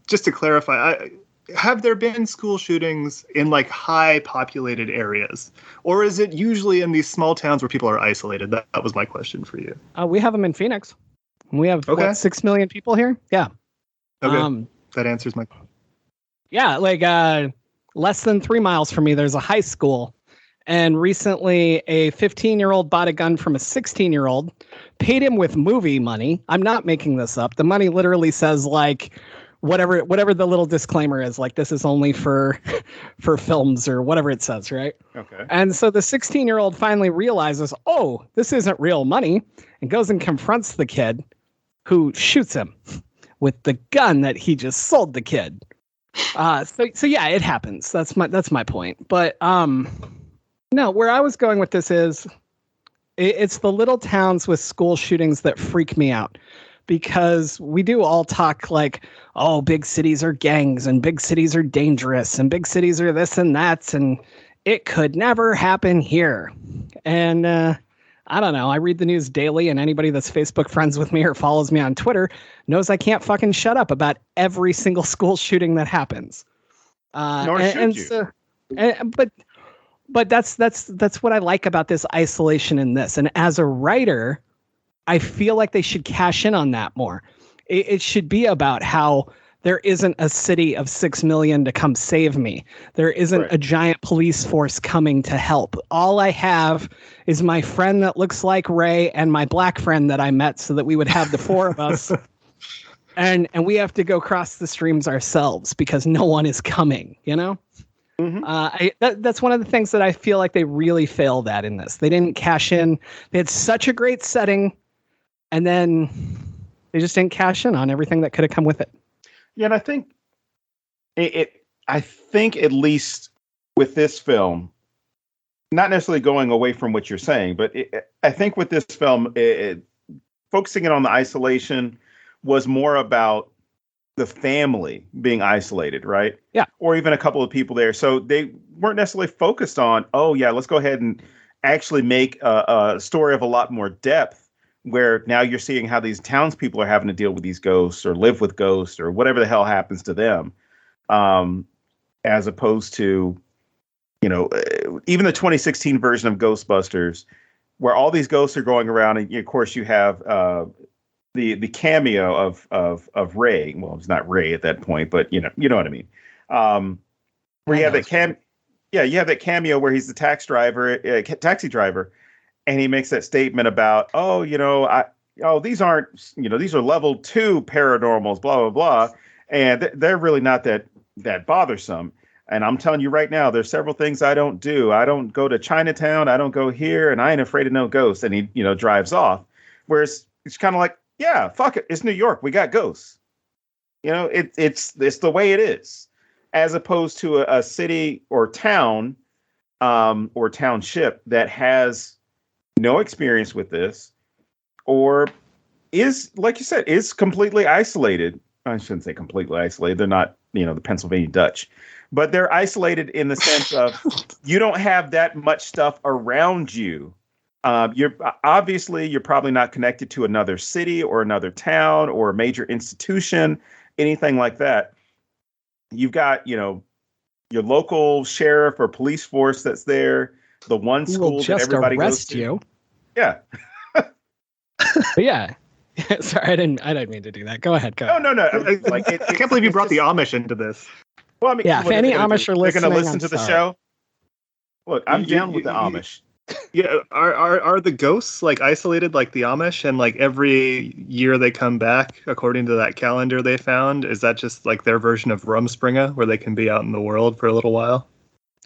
Just to clarify, have there been school shootings in like high populated areas, or is it usually in these small towns where people are isolated? That was my question for you. We have them in Phoenix. We have 6 million people here. Yeah. Okay. That answers my question. Yeah. Like, less than 3 miles from me, there's a high school. And recently a 15-year-old bought a gun from a 16-year-old, paid him with movie money. I'm not making this up. The money literally says like, whatever the little disclaimer is, like, this is only for films or whatever it says, right? Okay. And so the 16-year-old finally realizes, oh, this isn't real money, and goes and confronts the kid, who shoots him with the gun that he just sold the kid. So yeah, it happens. That's my point. But no, where I was going with this is, it's the little towns with school shootings that freak me out. Because we do all talk like, oh, big cities are gangs and big cities are dangerous and big cities are this and that, and it could never happen here. And I don't know. I read the news daily, and anybody that's Facebook friends with me or follows me on Twitter knows I can't fucking shut up about every single school shooting that happens. Nor should you. So, but that's what I like about this isolation in this. And as a writer, I feel like they should cash in on that more. It should be about how there isn't a city of 6 million to come save me. There isn't a giant police force coming to help. All I have is my friend that looks like Ray and my black friend that I met, so that we would have the 4 of us. And we have to go cross the streams ourselves because no one is coming, Mm-hmm. That's one of the things that I feel like they really failed at in this. They didn't cash in. They had such a great setting, and then they just didn't cash in on everything that could have come with it. Yeah, and I think I think at least with this film, not necessarily going away from what you're saying, but I think with this film, focusing it on the isolation was more about the family being isolated, right? Yeah. Or even a couple of people there. So they weren't necessarily focused on, oh yeah, let's go ahead and actually make a story of a lot more depth, where now you're seeing how these townspeople are having to deal with these ghosts or live with ghosts or whatever the hell happens to them. As opposed to, even the 2016 version of Ghostbusters, where all these ghosts are going around, and of course you have the cameo of Ray. Well, it's not Ray at that point, but you know what I mean. where you have you have that cameo where he's the taxi driver, and he makes that statement about, these aren't, these are level 2 paranormals, blah blah blah, and they're really not that bothersome. And I'm telling you right now, there's several things I don't do. I don't go to Chinatown. I don't go here, and I ain't afraid of no ghosts. And he, drives off. Whereas it's kind of like, yeah, fuck it, it's New York. We got ghosts. It's the way it is, as opposed to a city or town, or township that has no experience with this, or is, like you said, is completely isolated. I shouldn't say completely isolated. They're not, the Pennsylvania Dutch. But they're isolated in the sense of you don't have that much stuff around you. You're probably not connected to another city or another town or a major institution, anything like that. You've got, your local sheriff or police force that's there. The one school that everybody goes to. You. Yeah. Yeah. Sorry, I didn't mean to do that. Go ahead. No. I can't believe you brought the Amish into this. Well, I mean, yeah, if any Amish are listening, they're going to listen to the show. Look, I'm down with the Amish. Yeah, are the ghosts like isolated like the Amish, and like every year they come back according to that calendar they found? Is that just like their version of Rumspringa, where they can be out in the world for a little while?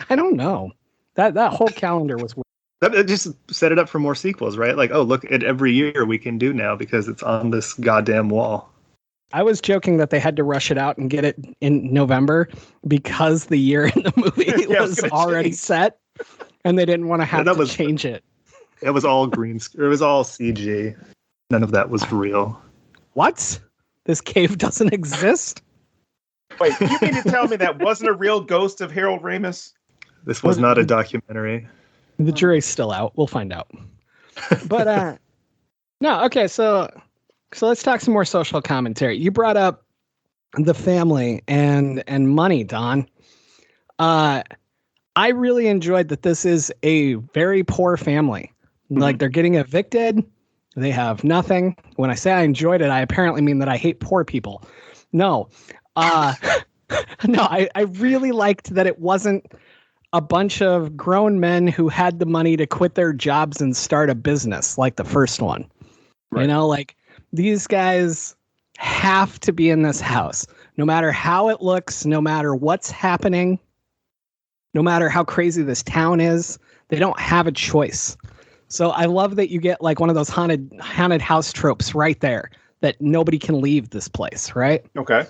I don't know. That whole calendar was weird. That just set it up for more sequels, right? Like, oh, look at every year we can do now because it's on this goddamn wall. I was joking that they had to rush it out and get it in November because the year in the movie was already set, and they didn't want to have to change it. It was all green. It was all CG. None of that was real. What? This cave doesn't exist? Wait, you mean to tell me that wasn't a real ghost of Harold Ramis? This was not a documentary. The jury's still out. We'll find out. But no, okay, so let's talk some more social commentary. You brought up the family and money, Don. I really enjoyed that this is a very poor family. Mm-hmm. Like, they're getting evicted. They have nothing. When I say I enjoyed it, I apparently mean that I hate poor people. No. No, I really liked that it wasn't a bunch of grown men who had the money to quit their jobs and start a business like the first one. Right. Like, these guys have to be in this house, no matter how it looks, no matter what's happening, no matter how crazy this town is. They don't have a choice. So I love that you get like one of those haunted house tropes right there, that nobody can leave this place, right? Okay.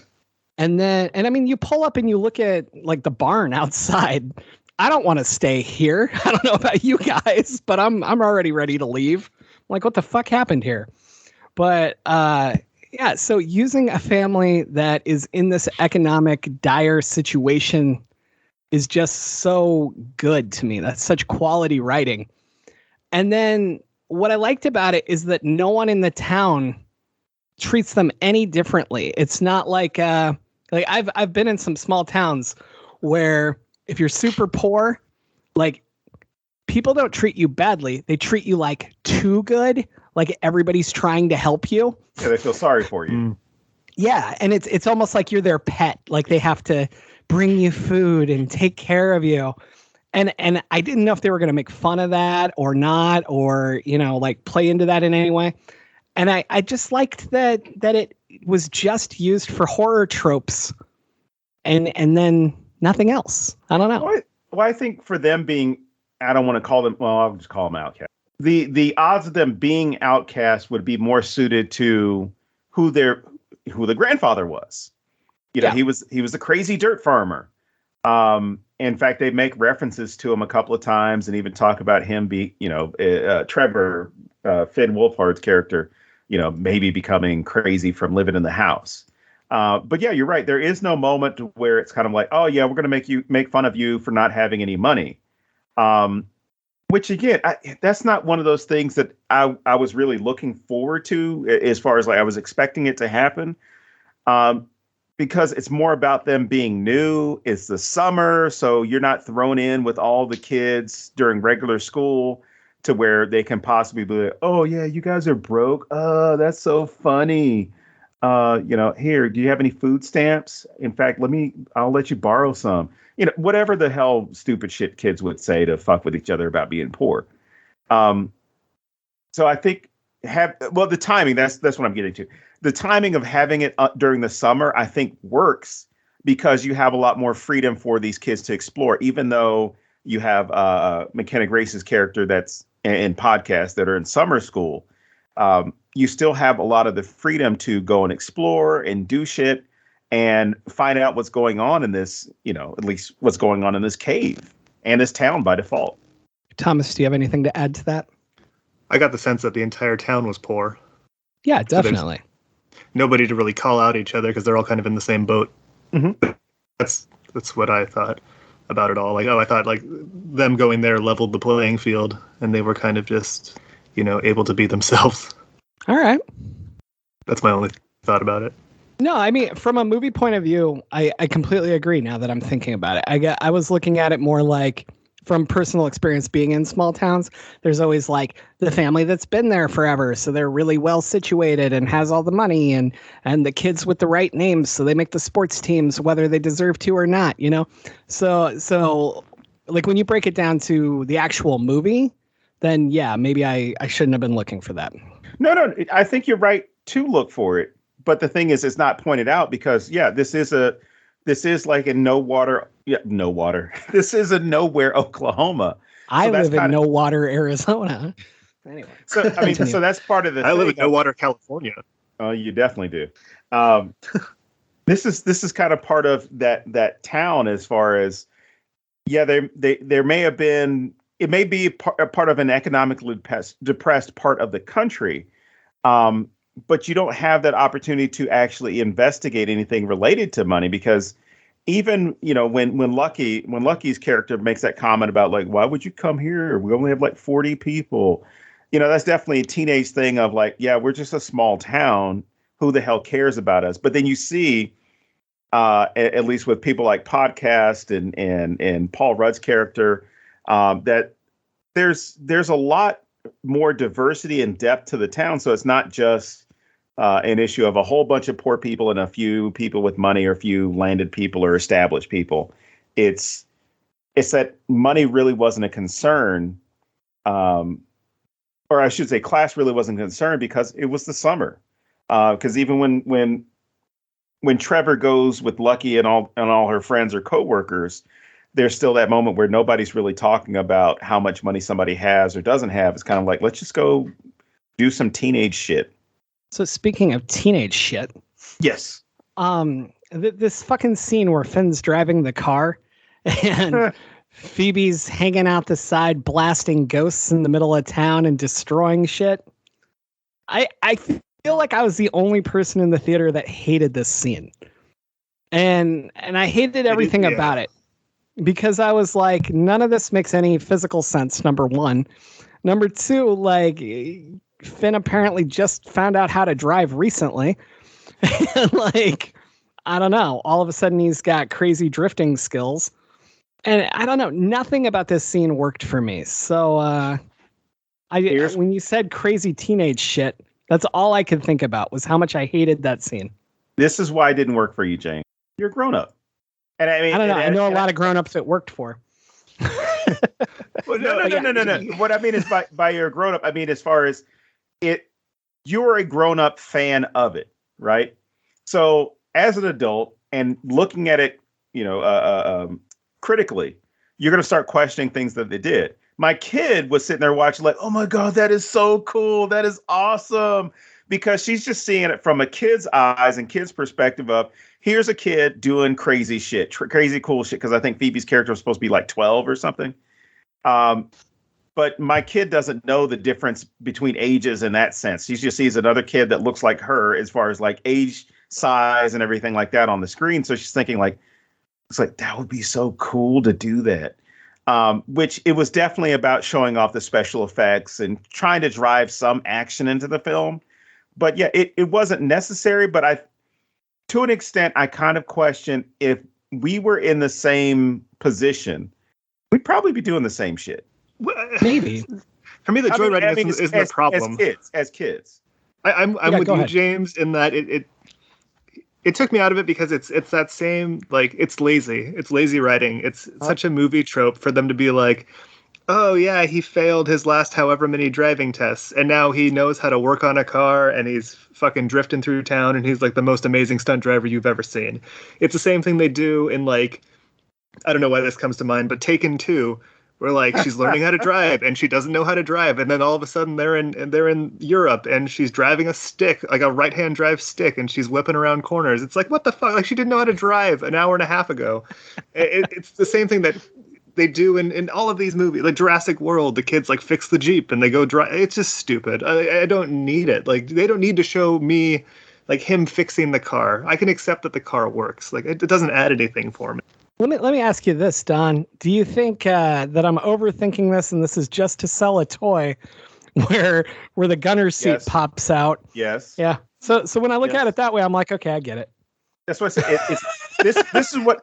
And I mean, you pull up and you look at like the barn outside. I don't want to stay here. I don't know about you guys, but I'm already ready to leave. I'm like, what the fuck happened here? But yeah, so using a family that is in this economic dire situation is just so good to me. That's such quality writing. And then what I liked about it is that no one in the town treats them any differently. It's not like I've been in some small towns where if you're super poor, like, people don't treat you badly. They treat you like too good. Like, everybody's trying to help you. Yeah, they feel sorry for you. Yeah, and it's almost like you're their pet. Like, they have to bring you food and take care of you. And I didn't know if they were going to make fun of that or not, or, like, play into that in any way. And I just liked that it was just used for horror tropes and then nothing else. I don't know. Well, I think for them being, I don't want to call them, well, I'll just call them outcasts. The odds of them being outcast would be more suited to who the grandfather was. He was the crazy dirt farmer. In fact, they make references to him a couple of times and even talk about him Trevor, Finn Wolfhard's character, maybe becoming crazy from living in the house. But yeah, you're right. There is no moment where it's kind of like, oh yeah, we're going to make fun of you for not having any money. Which again, that's not one of those things that I was really looking forward to, as far as like I was expecting it to happen. Because it's more about them being new. It's the summer, so you're not thrown in with all the kids during regular school to where they can possibly be like, oh yeah, you guys are broke. Oh, that's so funny. here, do you have any food stamps? In fact, I'll let you borrow some. Whatever the hell stupid shit kids would say to fuck with each other about being poor. So I think the timing, that's what I'm getting to. The timing of having it during the summer, I think works because you have a lot more freedom for these kids to explore, even though you have McKenna Grace's character that's in podcasts that are in summer school. You still have a lot of the freedom to go and explore and do shit and find out what's going on in this, at least what's going on in this cave and this town by default. Thomas, do you have anything to add to that? I got the sense that the entire town was poor. Yeah, definitely. So nobody to really call out each other because they're all kind of in the same boat. Mm-hmm. That's what I thought about it all. I thought them going there leveled the playing field and they were kind of just, able to be themselves. All right. That's my only thought about it. No, I mean, from a movie point of view, I completely agree now that I'm thinking about it. I was looking at it more like from personal experience being in small towns. There's always the family that's been there forever. So they're really well situated and has all the money and the kids with the right names. So they make the sports teams, whether they deserve to or not, So when you break it down to the actual movie, then yeah, maybe I shouldn't have been looking for that. No, I think you're right to look for it. But the thing is, it's not pointed out because, this is like in no water. This is in nowhere, Oklahoma. I live in no water, Arizona. Anyway. So that's part of the I live in no water, California. Oh, you definitely do. This is kind of part of that town as far as, there may have been, it may be a part of an economically depressed part of the country. But you don't have that opportunity to actually investigate anything related to money because even, when Lucky's character makes that comment about why would you come here? We only have 40 people. That's definitely a teenage thing of we're just a small town. Who the hell cares about us? But then you see, at least with people like Podcast and Paul Rudd's character, that there's a lot more diversity and depth to the town. So it's not just an issue of a whole bunch of poor people and a few people with money or a few landed people or established people. It's that money really wasn't a concern. Or I should say class really wasn't a concern because it was the summer. Because even when Trevor goes with Lucky and all her friends or coworkers, there's still that moment where nobody's really talking about how much money somebody has or doesn't have. It's kind of let's just go do some teenage shit. So speaking of teenage shit. Yes. This fucking scene where Finn's driving the car and Phoebe's hanging out the side, blasting ghosts in the middle of town and destroying shit. I feel like I was the only person in the theater that hated this scene. And I hated everything about it. Because I was none of this makes any physical sense, number one. Number two, Finn apparently just found out how to drive recently. And I don't know. All of a sudden he's got crazy drifting skills. And I don't know. Nothing about this scene worked for me. So when you said crazy teenage shit, that's all I could think about was how much I hated that scene. This is why it didn't work for you, James. You're a grown up. And I mean, I don't know. I know a lot of grown-ups it worked for. Well, no. What I mean is by your grown-up, I mean as far as it, you're a grown-up fan of it, right? So as an adult and looking at it, critically, you're going to start questioning things that they did. My kid was sitting there watching oh my God, that is so cool. That is awesome. Because she's just seeing it from a kid's eyes and kid's perspective of, here's a kid doing crazy shit, crazy cool shit. Because I think Phoebe's character was supposed to be 12 or something. But my kid doesn't know the difference between ages in that sense. She just sees another kid that looks like her as far as age, size, and everything like that on the screen. So she's thinking it's that would be so cool to do that. Which it was definitely about showing off the special effects and trying to drive some action into the film. But yeah, it wasn't necessary. But to an extent, I kind of question if we were in the same position, we'd probably be doing the same shit. Maybe. For me, the joyriding isn't the problem. As kids. I'm with you, ahead. James, in that it It took me out of it because it's that same, like, it's lazy writing. It's such a movie trope for them to be like, oh yeah, he failed his last however many driving tests and now he knows how to work on a car and he's fucking drifting through town and he's like the most amazing stunt driver you've ever seen. It's the same thing they do in, like, I don't know why this comes to mind, but Taken 2, where, like, she's learning how to drive and she doesn't know how to drive, and then all of a sudden they're in Europe and she's driving a stick, like a right-hand drive stick, and she's whipping around corners. It's like, what the fuck? Like, she didn't know how to drive an hour and a half ago. It's the same thing that they do in all of these movies, like Jurassic World. The kids, like, fix the Jeep and they go drive. It's just stupid. I don't need it. Like, they don't need to show me, like, him fixing the car. I can accept that the car works. Like, it doesn't add anything for me. Let me ask you this, Don. Do you think that I'm overthinking this and this is just to sell a toy where the gunner's seat pops out? Yes. Yeah. So when I look at it that way, I'm like, okay, I get it. That's what I said.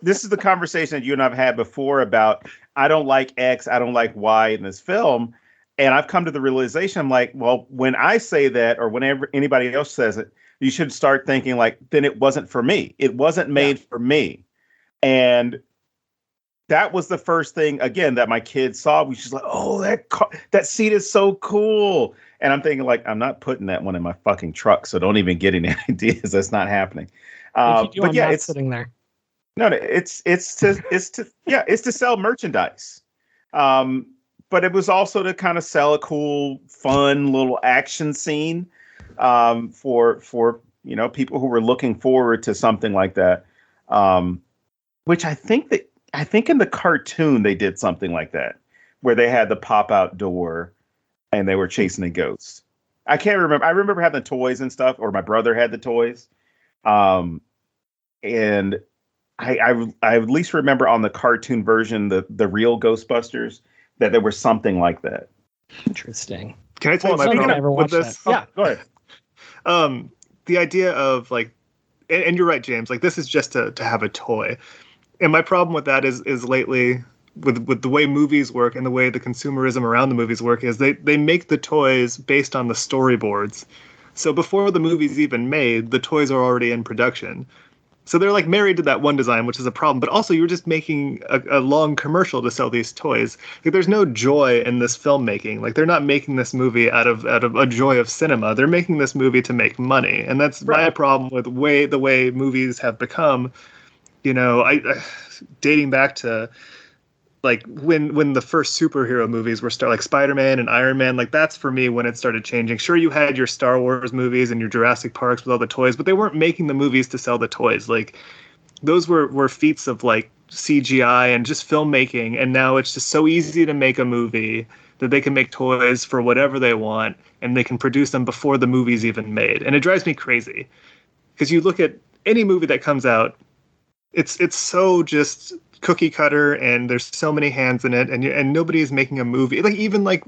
This is the conversation that you and I've had before about, I don't like X, I don't like Y in this film. And I've come to the realization, I'm like, well, when I say that, or whenever anybody else says it, you should start thinking, like, then it wasn't for me. It wasn't made for me. And that was the first thing, again, that my kids saw. We just like, oh, that seat is so cool. And I'm thinking, like, I'm not putting that one in my fucking truck, so don't even get any ideas. That's not happening. But yeah, it's sitting there. No, it's to sell merchandise. But it was also to kind of sell a cool, fun little action scene for people who were looking forward to something like that. Which I think in the cartoon they did something like that, where they had the pop-out door and they were chasing a ghost. I can't remember. I remember having the toys and stuff, or my brother had the toys. And I at least remember on the cartoon version, the real Ghostbusters, that there was something like that. Interesting. Can I tell you my problem with this? Yeah, go ahead. The idea of, like, and you're right, James, like, this is just to have a toy. And my problem with that is lately, with the way movies work and the way the consumerism around the movies work, is they make the toys based on the storyboards. So before the movie's even made, the toys are already in production. So they're, like, married to that one design, which is a problem. But also, you're just making a long commercial to sell these toys. Like, there's no joy in this filmmaking. Like, they're not making this movie out of a joy of cinema. They're making this movie to make money, and that's my problem with the way movies have become. You know, I dating back to, like, when the first superhero movies were like Spider-Man and Iron Man, like, that's for me when it started changing. Sure, you had your Star Wars movies and your Jurassic Parks with all the toys, but they weren't making the movies to sell the toys. Like, those were feats of, like, CGI and just filmmaking, and now it's just so easy to make a movie that they can make toys for whatever they want, and they can produce them before the movie's even made. And it drives me crazy, because you look at any movie that comes out, it's so just cookie cutter, and there's so many hands in it, and nobody's making a movie. Like, even like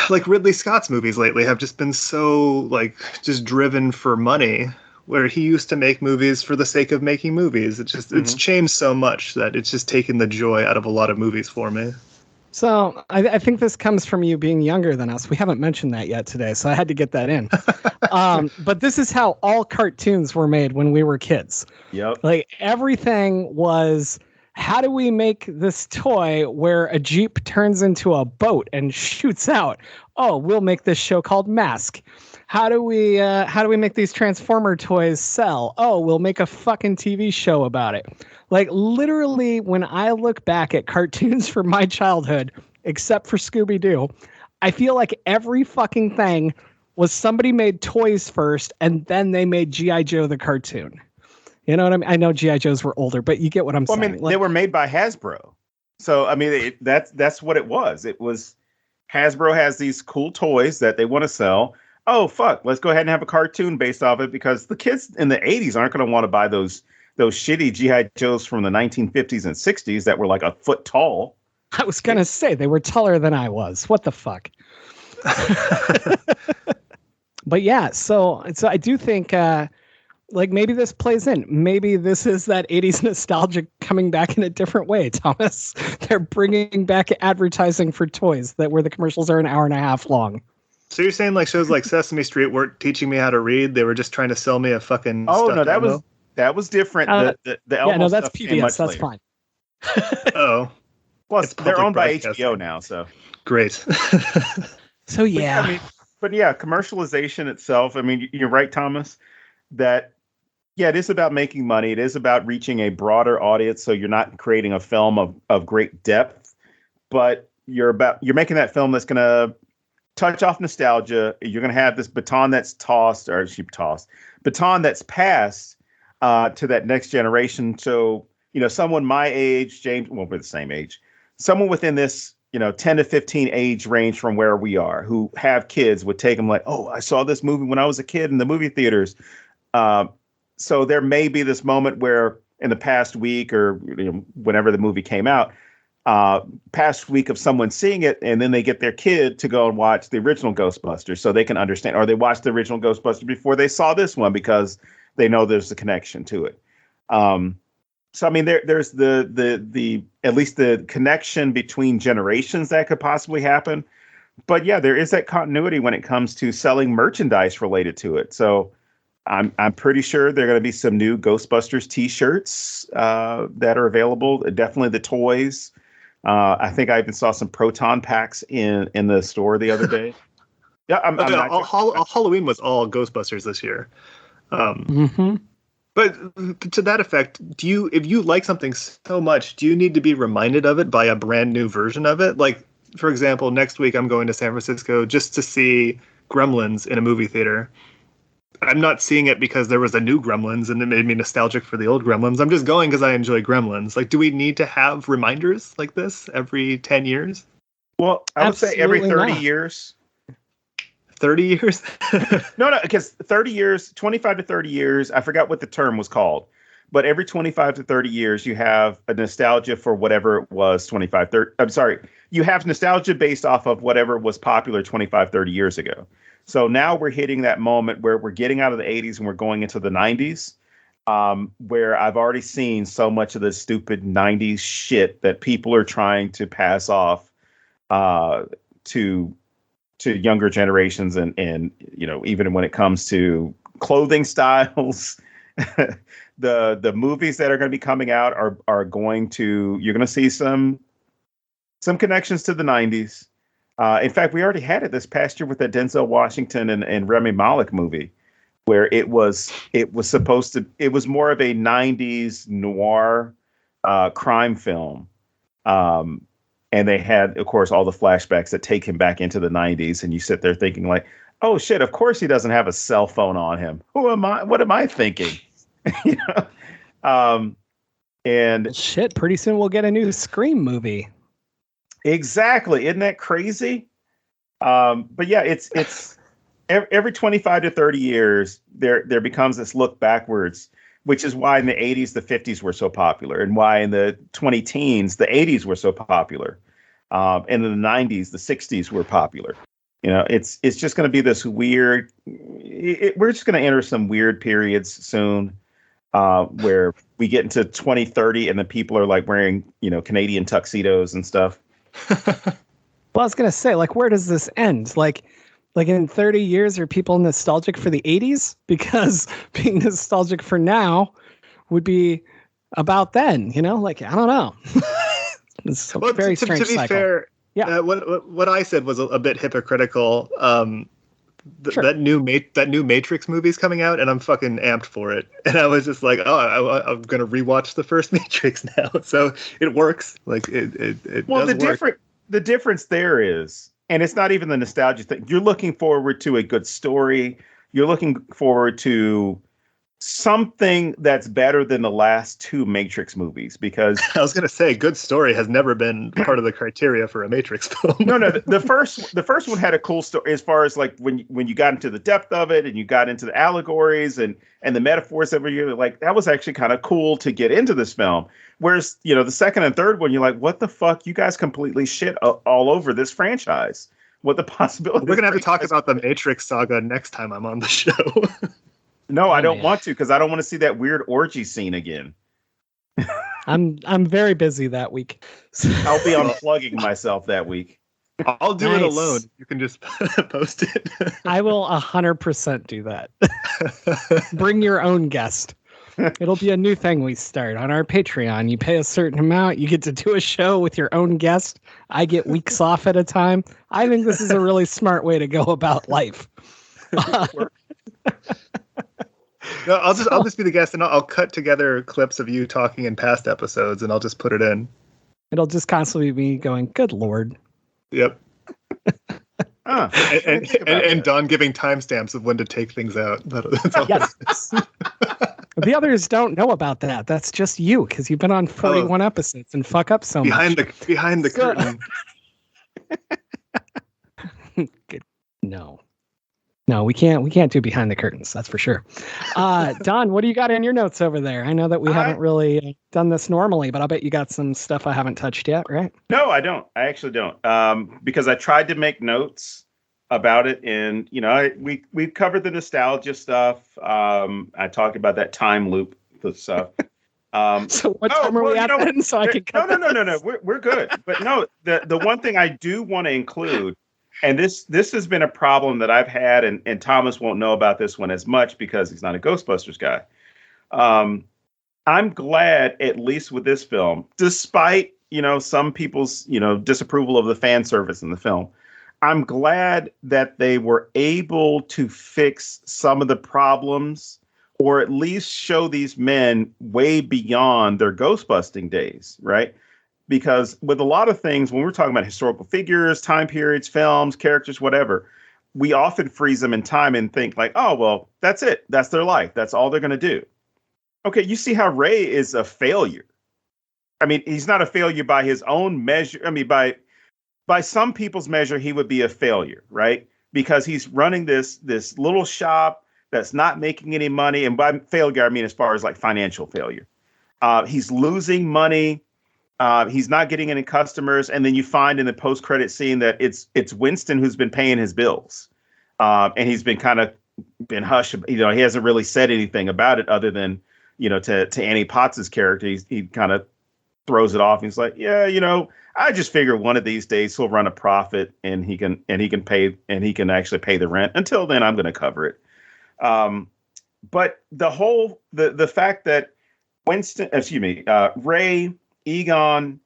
Ridley Scott's movies lately have just been so, like, just driven for money, where he used to make movies for the sake of making movies. It's changed so much that it's just taken the joy out of a lot of movies for me. So I think this comes from you being younger than us. We haven't mentioned that yet today, so I had to get that in. But this is how all cartoons were made when we were kids. Yep. Like, everything was, how do we make this toy where a Jeep turns into a boat and shoots out? Oh, we'll make this show called Mask. How do we make these Transformer toys sell? Oh, we'll make a fucking TV show about it. Like, literally, when I look back at cartoons from my childhood, except for Scooby-Doo, I feel like every fucking thing was somebody made toys first, and then they made G.I. Joe the cartoon. You know what I mean? I know G.I. Joes were older, but you get what I'm saying. I mean, they were made by Hasbro. So, I mean, that's what it was. It was, Hasbro has these cool toys that they want to sell. Oh, fuck, let's go ahead and have a cartoon based off it, because the kids in the 80s aren't going to want to buy those shitty G.I. Joes from the 1950s and 60s that were like a foot tall. I was going to say, they were taller than I was. What the fuck? But yeah, so I do think, like, maybe this plays in. Maybe this is that 80s nostalgia coming back in a different way, Thomas. They're bringing back advertising for toys where the commercials are an hour and a half long. So you're saying like shows like Sesame Street weren't teaching me how to read? They were just trying to sell me a fucking. Oh no, stuffed Elmo? that was different. The Elmo yeah, no, that's stuff came much PBS. That's later. fine. Oh, Plus, they're owned by broadcasting. HBO now, so Great. So yeah, but commercialization itself. I mean, you're right, Thomas. That it is about making money. It is about reaching a broader audience. So you're not creating a film of great depth, but you're making that film that's going to touch off nostalgia. You're going to have this baton that's baton that's passed to that next generation. So someone my age, James, well, we're the same age. Someone within this 10 to 15 age range from where we are, who have kids, would take them like, oh, I saw this movie when I was a kid in the movie theaters. So there may be this moment where in the past week or whenever the movie came out, past week of someone seeing it, and then they get their kid to go and watch the original Ghostbusters so they can understand, or they watched the original Ghostbusters before they saw this one because they know there's a connection to it. So I mean, there's the at least the connection between generations that could possibly happen. But yeah, there is that continuity when it comes to selling merchandise related to it. So I'm pretty sure there are going to be some new Ghostbusters T-shirts that are available. Definitely the toys. I think I even saw some proton packs in the store the other day. Yeah, Halloween was all Ghostbusters this year. But to that effect, if you like something so much, do you need to be reminded of it by a brand new version of it? Like, for example, next week I'm going to San Francisco just to see Gremlins in a movie theater. I'm not seeing it because there was a new Gremlins and it made me nostalgic for the old Gremlins. I'm just going because I enjoy Gremlins. Like, do we need to have reminders like this every 10 years? Well, I would say every 30 years. 30 years? No, because 30 years, 25 to 30 years, I forgot what the term was called, but every 25 to 30 years, you have a nostalgia for whatever it was 25, 30. I'm sorry. You have nostalgia based off of whatever was popular 25, 30 years ago. So now we're hitting that moment where we're getting out of the 80s and we're going into the 90s, where I've already seen so much of this stupid 90s shit that people are trying to pass off to younger generations, and even when it comes to clothing styles, the movies that are going to be coming out are going to, you're going to see some connections to the 90s. In fact, we already had it this past year with that Denzel Washington and Rami Malek movie, where it was more of a 90s noir crime film. And they had, of course, all the flashbacks that take him back into the 90s. And you sit there thinking like, oh, shit, of course he doesn't have a cell phone on him. Who am I? What am I thinking? And shit, pretty soon we'll get a new Scream movie. Exactly. Isn't that crazy? But yeah, it's every 25 to 30 years, there becomes this look backwards, which is why in the 80s, the 50s were so popular, and why in the 20-teens, the 80s were so popular. And in the 90s, the 60s were popular. It's just going to be this weird, we're just going to enter some weird periods soon where we get into 2030 and the people are like wearing, Canadian tuxedos and stuff. Well, I was going to say, like, where does this end? Like in 30 years, are people nostalgic for the 80s? Because being nostalgic for now would be about then, like, I don't know. It's a very strange cycle. To be fair, yeah. What I said was a bit hypocritical. Sure. That new Matrix movie's coming out, and I'm fucking amped for it. And I was just like, I'm gonna rewatch the first Matrix now. So it works. Like it. Well, does work. The difference there is, and it's not even the nostalgia thing. You're looking forward to a good story. You're looking forward to something that's better than the last two Matrix movies, because I was going to say good story has never been part of the criteria for a Matrix film. No, the first one had a cool story as far as like when you got into the depth of it and you got into the allegories and the metaphors that were like, that was actually kind of cool to get into this film. Whereas, the second and third one, you're like, what the fuck? You guys completely shit all over this franchise. What the possibility? We're going to have to talk about the Matrix saga next time I'm on the show. No, I don't want to, because I don't want to see that weird orgy scene again. I'm very busy that week. I'll be unplugging myself that week. I'll do it alone. You can just post it. I will 100% do that. Bring your own guest. It'll be a new thing we start on our Patreon. You pay a certain amount, you get to do a show with your own guest. I get weeks off at a time. I think this is a really smart way to go about life. No, I'll just be the guest, and I'll cut together clips of you talking in past episodes, and I'll just put it in. It'll just constantly be going, good Lord. Yep. And Don giving timestamps of when to take things out. Yes. The others don't know about that. That's just you, because you've been on 41 episodes and fuck up so much. Behind the curtain. No, we can't do behind the curtains. That's for sure. Don, what do you got in your notes over there? I know that we haven't really done this normally, but I'll bet you got some stuff I haven't touched yet, right? No, I don't. I actually don't. Because I tried to make notes about it, and we covered the nostalgia stuff. I talked about that time loop stuff. So what time are we at then? So I can cut No. We're good. But no, the one thing I do want to include. And this has been a problem that I've had, and Thomas won't know about this one as much because he's not a Ghostbusters guy. I'm glad, at least with this film, despite some people's disapproval of the fan service in the film, I'm glad that they were able to fix some of the problems, or at least show these men way beyond their Ghostbusting days, right? Because with a lot of things, when we're talking about historical figures, time periods, films, characters, whatever, we often freeze them in time and think like, oh, well, that's it. That's their life. That's all they're going to do. Okay, you see how Ray is a failure. I mean, he's not a failure by his own measure. I mean, by some people's measure, he would be a failure, right? Because he's running this little shop that's not making any money. And by failure, I mean as far as like financial failure. He's losing money. He's not getting any customers. And then you find in the post-credit scene that it's Winston who's been paying his bills. And he's been kind of been hushed. He hasn't really said anything about it other than, to Annie Potts' character. He kind of throws it off. He's like, yeah, I just figure one of these days he'll run a profit and he can actually pay the rent. Until then, I'm going to cover it. But the fact that Ray, Egon,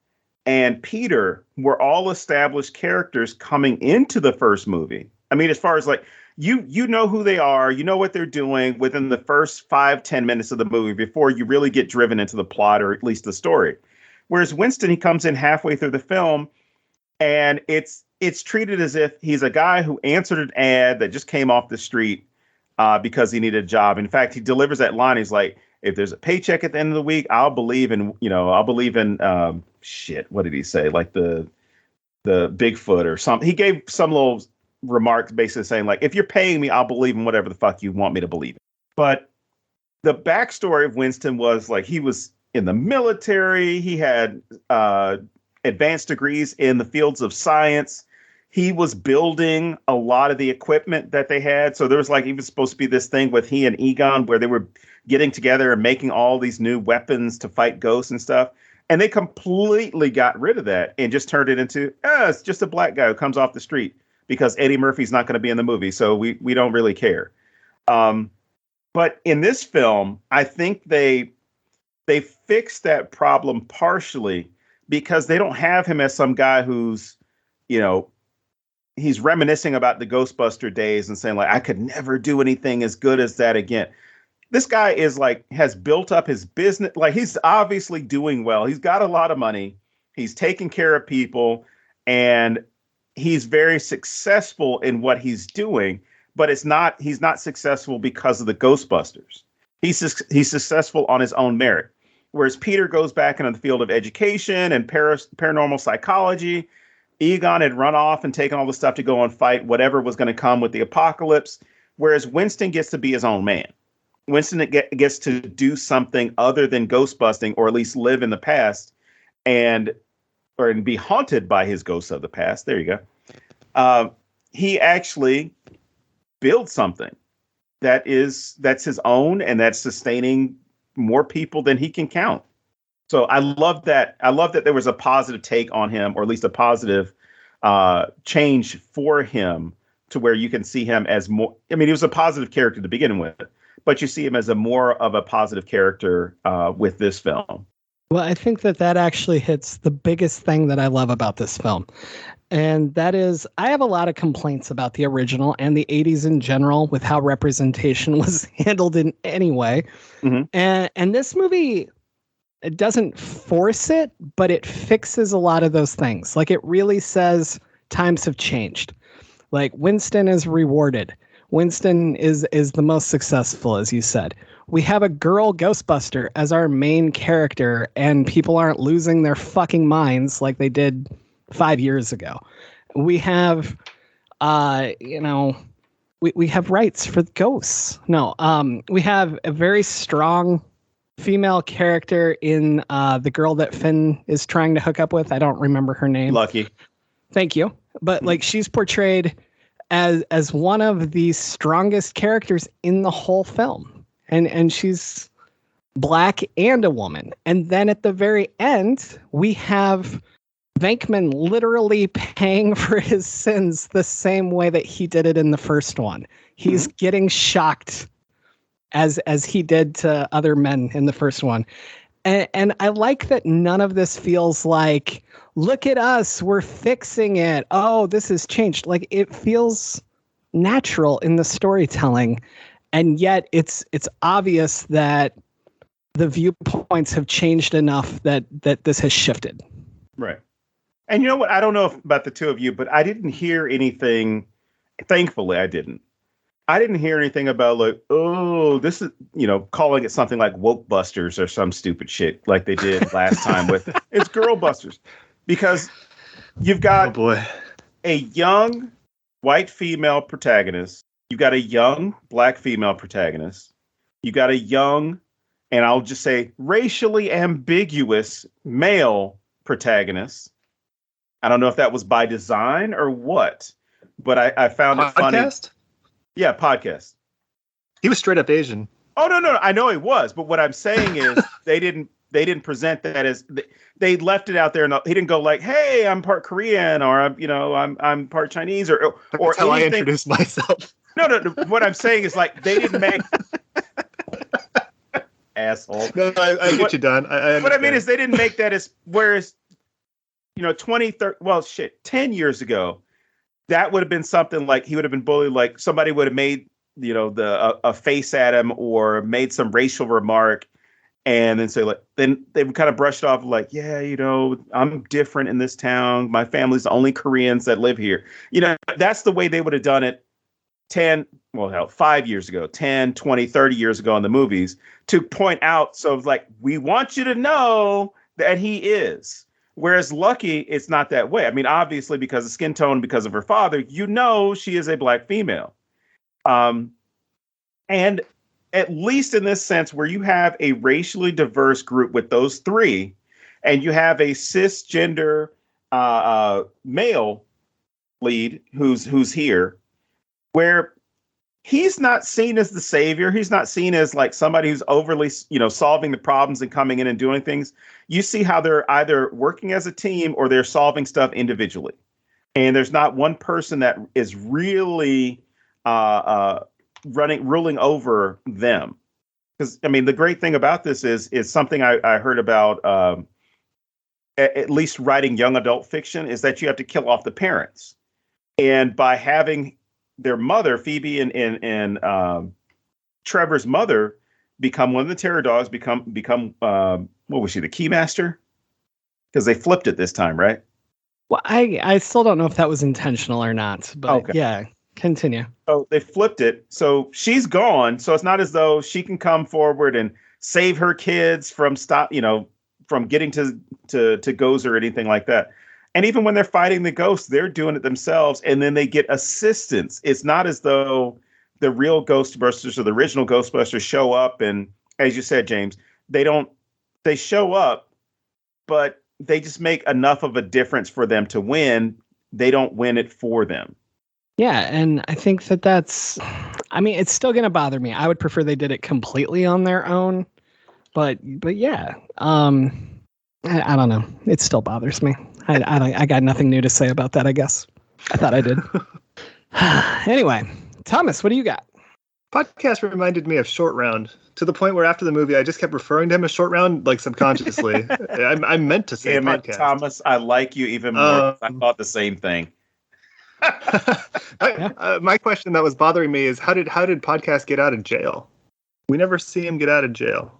and Peter were all established characters coming into the first movie. I mean, as far as like, you know who they are, you know what they're doing within the first 5-10 minutes of the movie before you really get driven into the plot, or at least the story. Whereas Winston, he comes in halfway through the film, and it's treated as if he's a guy who answered an ad that just came off the street because he needed a job. In fact, he delivers that line. He's like, if there's a paycheck at the end of the week, I'll believe in shit. What did he say? Like the Bigfoot or something. He gave some little remarks basically saying like, if you're paying me, I'll believe in whatever the fuck you want me to believe in. But the backstory of Winston was like, he was in the military. He had advanced degrees in the fields of science. He was building a lot of the equipment that they had. So there was like even supposed to be this thing with he and Egon where they were getting together and making all these new weapons to fight ghosts and stuff. And they completely got rid of that and just turned it into, it's just a black guy who comes off the street because Eddie Murphy's not going to be in the movie. So we don't really care. But in this film, I think they fixed that problem partially because they don't have him as some guy who's, he's reminiscing about the Ghostbuster days and saying like, I could never do anything as good as that again. This guy is like, has built up his business. Like he's obviously doing well. He's got a lot of money. He's taking care of people and he's very successful in what he's doing, but he's not successful because of the Ghostbusters. He's successful on his own merit. Whereas Peter goes back into the field of education and paranormal psychology. Egon had run off and taken all the stuff to go and fight whatever was going to come with the apocalypse. Whereas Winston gets to be his own man. Winston gets to do something other than ghostbusting, or at least live in the past and be haunted by his ghosts of the past. There you go. He actually builds something that's his own and that's sustaining more people than he can count. So I love that. I love that there was a positive take on him, or at least a positive change for him to where you can see him as more. I mean, he was a positive character to begin with, but you see him as a more of a positive character with this film. Well, I think that actually hits the biggest thing that I love about this film. And that is, I have a lot of complaints about the original and the 80s in general with how representation was handled in any way. Mm-hmm. And this movie, it doesn't force it, but it fixes a lot of those things. Like, it really says times have changed. Like, Winston is rewarded. Winston is the most successful, as you said. We have a girl Ghostbuster as our main character, and people aren't losing their fucking minds like they did 5 years ago. We have, we have rights for ghosts. No, we have a very strong female character in the girl that Finn is trying to hook up with. I don't remember her name. Lucky. Thank you. But like, she's portrayed as one of the strongest characters in the whole film. And she's Black and a woman. And then at the very end, we have Venkman literally paying for his sins the same way that he did it in the first one. He's getting shocked as he did to other men in the first one. And I like that none of this feels like, look at us, we're fixing it. Oh, this has changed. Like, it feels natural in the storytelling. And yet it's obvious that the viewpoints have changed enough that this has shifted. Right. And you know what? I don't know about the two of you, but I didn't hear anything. Thankfully, I didn't. I didn't hear anything about like, oh, this is, calling it something like woke busters or some stupid shit like they did last time with it's girl busters. Because you've got a young white female protagonist. You've got a young Black female protagonist. You got a young, and I'll just say racially ambiguous male protagonist. I don't know if that was by design or what, but I found it funny. Podcast? Yeah, podcast. He was straight up Asian. Oh, no. I know he was. But what I'm saying is they didn't present that as they left it out there. And he didn't go like, hey, I'm part Korean or I'm part Chinese or That's how anything. I introduced myself. No. What I'm saying is like they didn't make asshole. No, I get you, Don. What I mean is they didn't make that as whereas 20, 30, 10 years ago, that would have been something like he would have been bullied. Like somebody would have made, a face at him or made some racial remark. And then say then they would kind of brush it off like, yeah, I'm different in this town. My family's the only Koreans that live here. That's the way they would have done it 5 years ago, 10, 20, 30 years ago in the movies to point out. So it's like, we want you to know that he is. Whereas Lucky, it's not that way. I mean, obviously, because of skin tone, because of her father, she is a Black female. And at least in this sense, where you have a racially diverse group with those three, and you have a cisgender male lead who's here, where he's not seen as the savior. He's not seen as like somebody who's overly, solving the problems and coming in and doing things. You see how they're either working as a team or they're solving stuff individually. And there's not one person that is really ruling over them. Because, I mean, the great thing about this is something I heard about, at least writing young adult fiction, is that you have to kill off the parents. And by having their mother, Phoebe and Trevor's mother, become one of the terror dogs, become what was she, the Keymaster? Because they flipped it this time, right? Well, I still don't know if that was intentional or not, but okay. Yeah, continue. So they flipped it. So she's gone. So it's not as though she can come forward and save her kids from getting to Gozer or anything like that. And even when they're fighting the ghosts, they're doing it themselves, and then they get assistance. It's not as though the real Ghostbusters or the original Ghostbusters show up, and as you said, James, they show up, but they just make enough of a difference for them to win. They don't win it for them. Yeah, and I think that's, I mean, it's still going to bother me. I would prefer they did it completely on their own, but yeah, I don't know. It still bothers me. I got nothing new to say about that, I guess. I thought I did. Anyway, Thomas, what do you got? Podcast reminded me of Short Round to the point where after the movie, I just kept referring to him as Short Round, like subconsciously. I meant to say Damn podcast. It, Thomas, I like you even more. I thought the same thing. My question that was bothering me is how did Podcast get out of jail? We never see him get out of jail.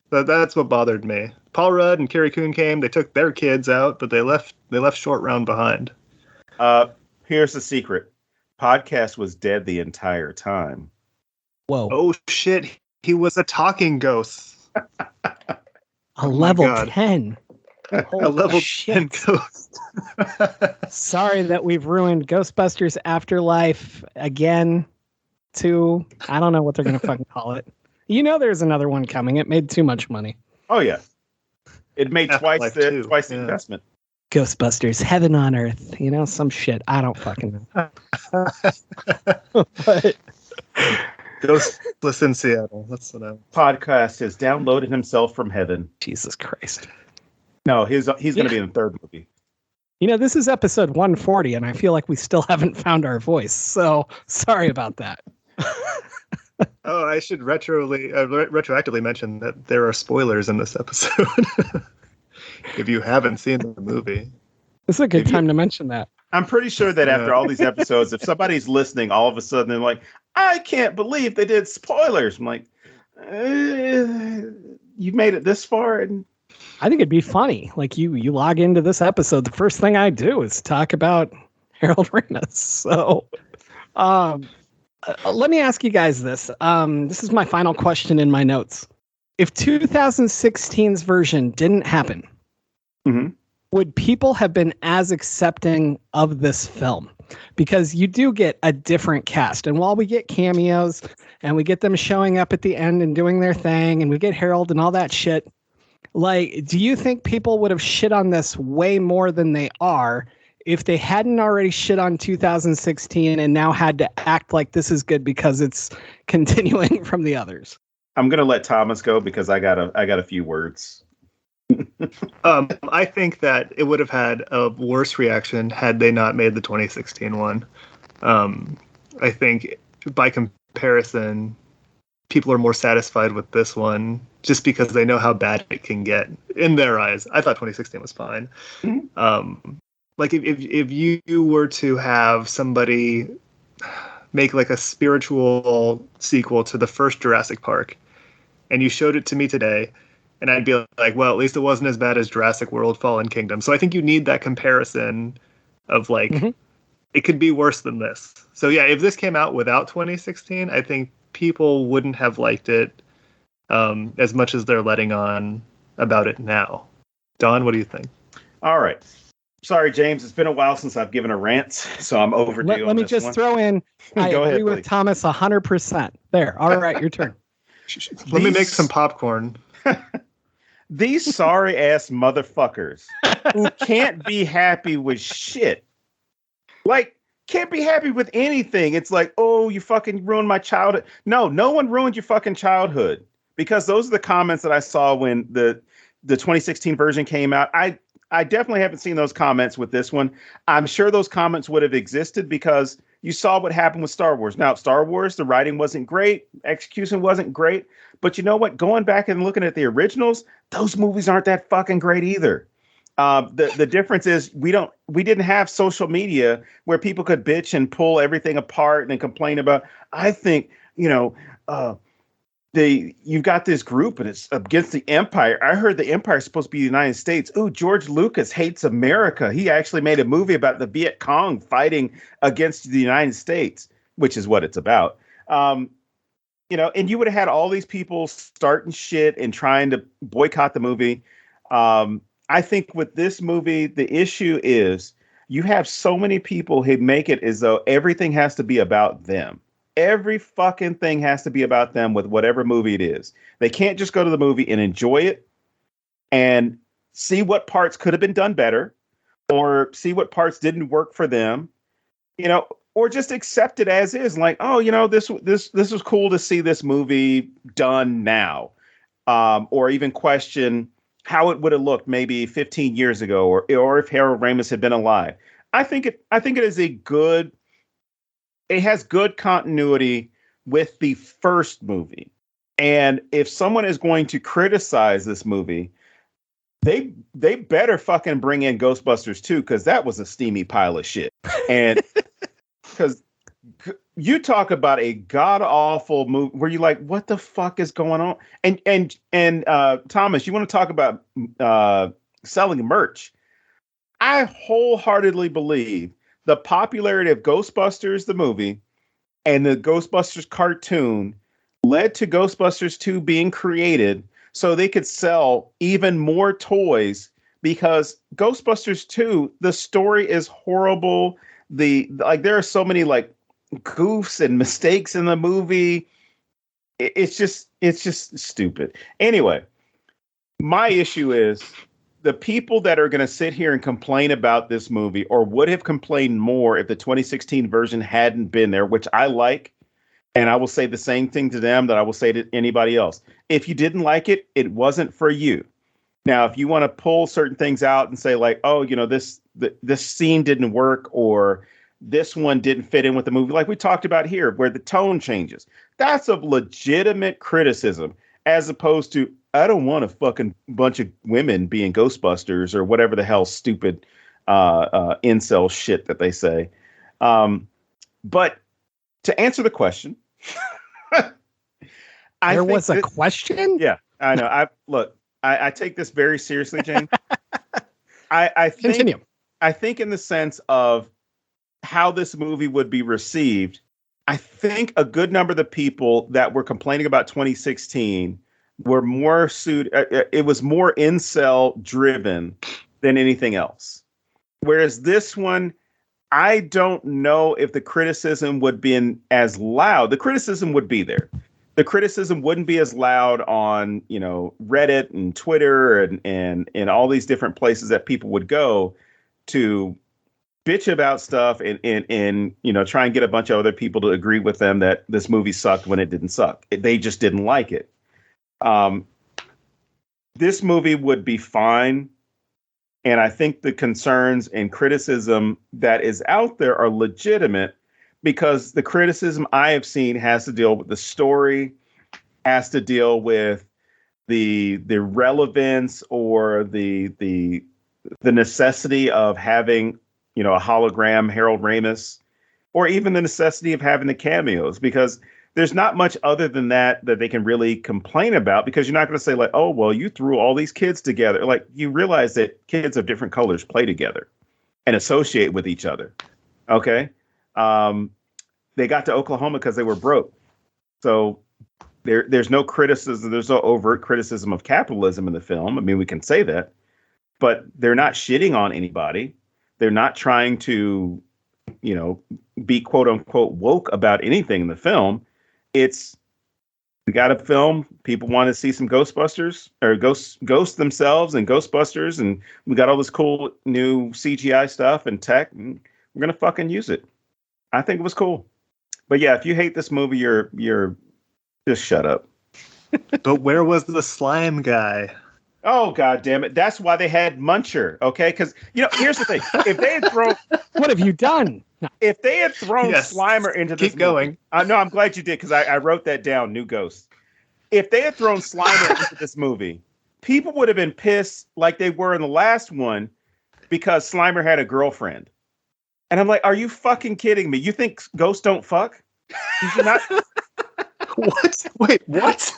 That's what bothered me. Paul Rudd and Carrie Coon came. They took their kids out, but they left Short Round behind. Here's the secret. Podcast was dead the entire time. Whoa. Oh, shit. He was a talking ghost. A level 10. A level 10 ghost. Sorry that we've ruined Ghostbusters Afterlife again. I don't know what they're going to fucking call it. You know there's another one coming. It made too much money. Oh, yeah. It made twice the investment. Ghostbusters, Heaven on Earth. You know, some shit. I don't fucking know. But... Ghostless in Seattle. That's what I'm... Podcast has downloaded himself from heaven. Jesus Christ. No, he's going to be in the third movie. You know, this is episode 140, and I feel like we still haven't found our voice. So sorry about that. Oh, I should retroactively mention that there are spoilers in this episode. If you haven't seen the movie. This is a good time to mention that. I'm pretty sure that after all these episodes, if somebody's listening, all of a sudden they're like, I can't believe they did spoilers. I'm like, you made it this far? And I think it'd be funny. Like you log into this episode, the first thing I do is talk about Harold Ramis. So let me ask you guys this. This is my final question in my notes. If 2016's version didn't happen, would people have been as accepting of this film? Because you do get a different cast. And while we get cameos and we get them showing up at the end and doing their thing and we get Harold and all that shit, like, do you think people would have shit on this way more than they are if they hadn't already shit on 2016 and now had to act like this is good because it's continuing from the others? I'm going to let Thomas go because I got a few words. I think that it would have had a worse reaction had they not made the 2016 one. I think by comparison, people are more satisfied with this one just because they know how bad it can get in their eyes. I thought 2016 was fine. Like if you were to have somebody make like a spiritual sequel to the first Jurassic Park and you showed it to me today, and I'd be like, well, at least it wasn't as bad as Jurassic World Fallen Kingdom. So I think you need that comparison of like, it could be worse than this. So yeah, if this came out without 2016, I think people wouldn't have liked it as much as they're letting on about it now. Don, what do you think? All right. Sorry, James. It's been a while since I've given a rant, so I'm overdue. Let me just throw in, I agree with Thomas 100%. There. All right, your turn. Let me make some popcorn. These sorry ass motherfuckers who can't be happy with shit. Like, can't be happy with anything. It's like, oh, you fucking ruined my childhood. No one ruined your fucking childhood. Because those are the comments that I saw when the 2016 version came out. I definitely haven't seen those comments with this one. I'm sure those comments would have existed because you saw what happened with Star Wars. Now, Star Wars, the writing wasn't great. Execution wasn't great. But you know what? Going back and looking at the originals, those movies aren't that fucking great either. The difference is we didn't have social media where people could bitch and pull everything apart and complain about, I think, you've got this group and it's against the Empire. I heard the Empire is supposed to be the United States. Oh, George Lucas hates America. He actually made a movie about the Viet Cong fighting against the United States, which is what it's about. And you would have had all these people starting shit and trying to boycott the movie. I think with this movie, the issue is you have so many people who make it as though everything has to be about them. Every fucking thing has to be about them with whatever movie it is. They can't just go to the movie and enjoy it and see what parts could have been done better or see what parts didn't work for them, or just accept it as is. Like, oh, this was cool to see this movie done now. Or even question how it would have looked maybe 15 years ago, or if Harold Ramis had been alive. I think it is it has good continuity with the first movie. And if someone is going to criticize this movie, they better fucking bring in Ghostbusters 2, because that was a steamy pile of shit. And because you talk about a god awful movie where you're like, what the fuck is going on? And Thomas, you want to talk about selling merch? I wholeheartedly believe the popularity of Ghostbusters the movie and the Ghostbusters cartoon led to Ghostbusters 2 being created so they could sell even more toys, because Ghostbusters 2, the story is horrible. There are so many like goofs and mistakes in the movie. It's just stupid. Anyway, my issue is the people that are going to sit here and complain about this movie, or would have complained more if the 2016 version hadn't been there, which I like. And I will say the same thing to them that I will say to anybody else. If you didn't like it, it wasn't for you. Now, if you want to pull certain things out and say like, oh, this scene didn't work, or this one didn't fit in with the movie, like we talked about here, where the tone changes, that's a legitimate criticism, as opposed to, I don't want a fucking bunch of women being Ghostbusters, or whatever the hell stupid incel shit that they say. But to answer the question, there was a question? Yeah, I know. I take this very seriously, Jane. I think, continue. I think in the sense of how this movie would be received, I think a good number of the people that were complaining about 2016 were more it was more incel driven than anything else. Whereas this one, I don't know if the criticism would be as loud. The criticism would be there. The criticism wouldn't be as loud on, Reddit and Twitter and all these different places that people would go to bitch about stuff and try and get a bunch of other people to agree with them that this movie sucked when it didn't suck. They just didn't like it. This movie would be fine. And I think the concerns and criticism that is out there are legitimate, because the criticism I have seen has to deal with the story, has to deal with the relevance or the necessity of having, a hologram Harold Ramis, or even the necessity of having the cameos, because there's not much other than that they can really complain about, because you're not going to say like, oh, well, you threw all these kids together. Like, you realize that kids of different colors play together and associate with each other. Okay. They got to Oklahoma because they were broke. So there's no criticism. There's no overt criticism of capitalism in the film. I mean, we can say that, but they're not shitting on anybody. They're not trying to, be quote unquote woke about anything in the film. We got a film. People want to see some Ghostbusters, or ghosts themselves and Ghostbusters. And we got all this cool new CGI stuff and tech, and we're going to fucking use it. I think it was cool. But yeah, if you hate this movie, you're just shut up. But where was the slime guy? Oh, God damn it. That's why they had Muncher. Okay. Because, here's the thing. If they had thrown, what have you done? If they had thrown Slimer into this Keep going. movie, no, I'm glad you did, because I wrote that down, New Ghost. If they had thrown Slimer into this movie, people would have been pissed like they were in the last one, because Slimer had a girlfriend. And I'm like, are you fucking kidding me? You think ghosts don't fuck? Did you not? What? Wait, what?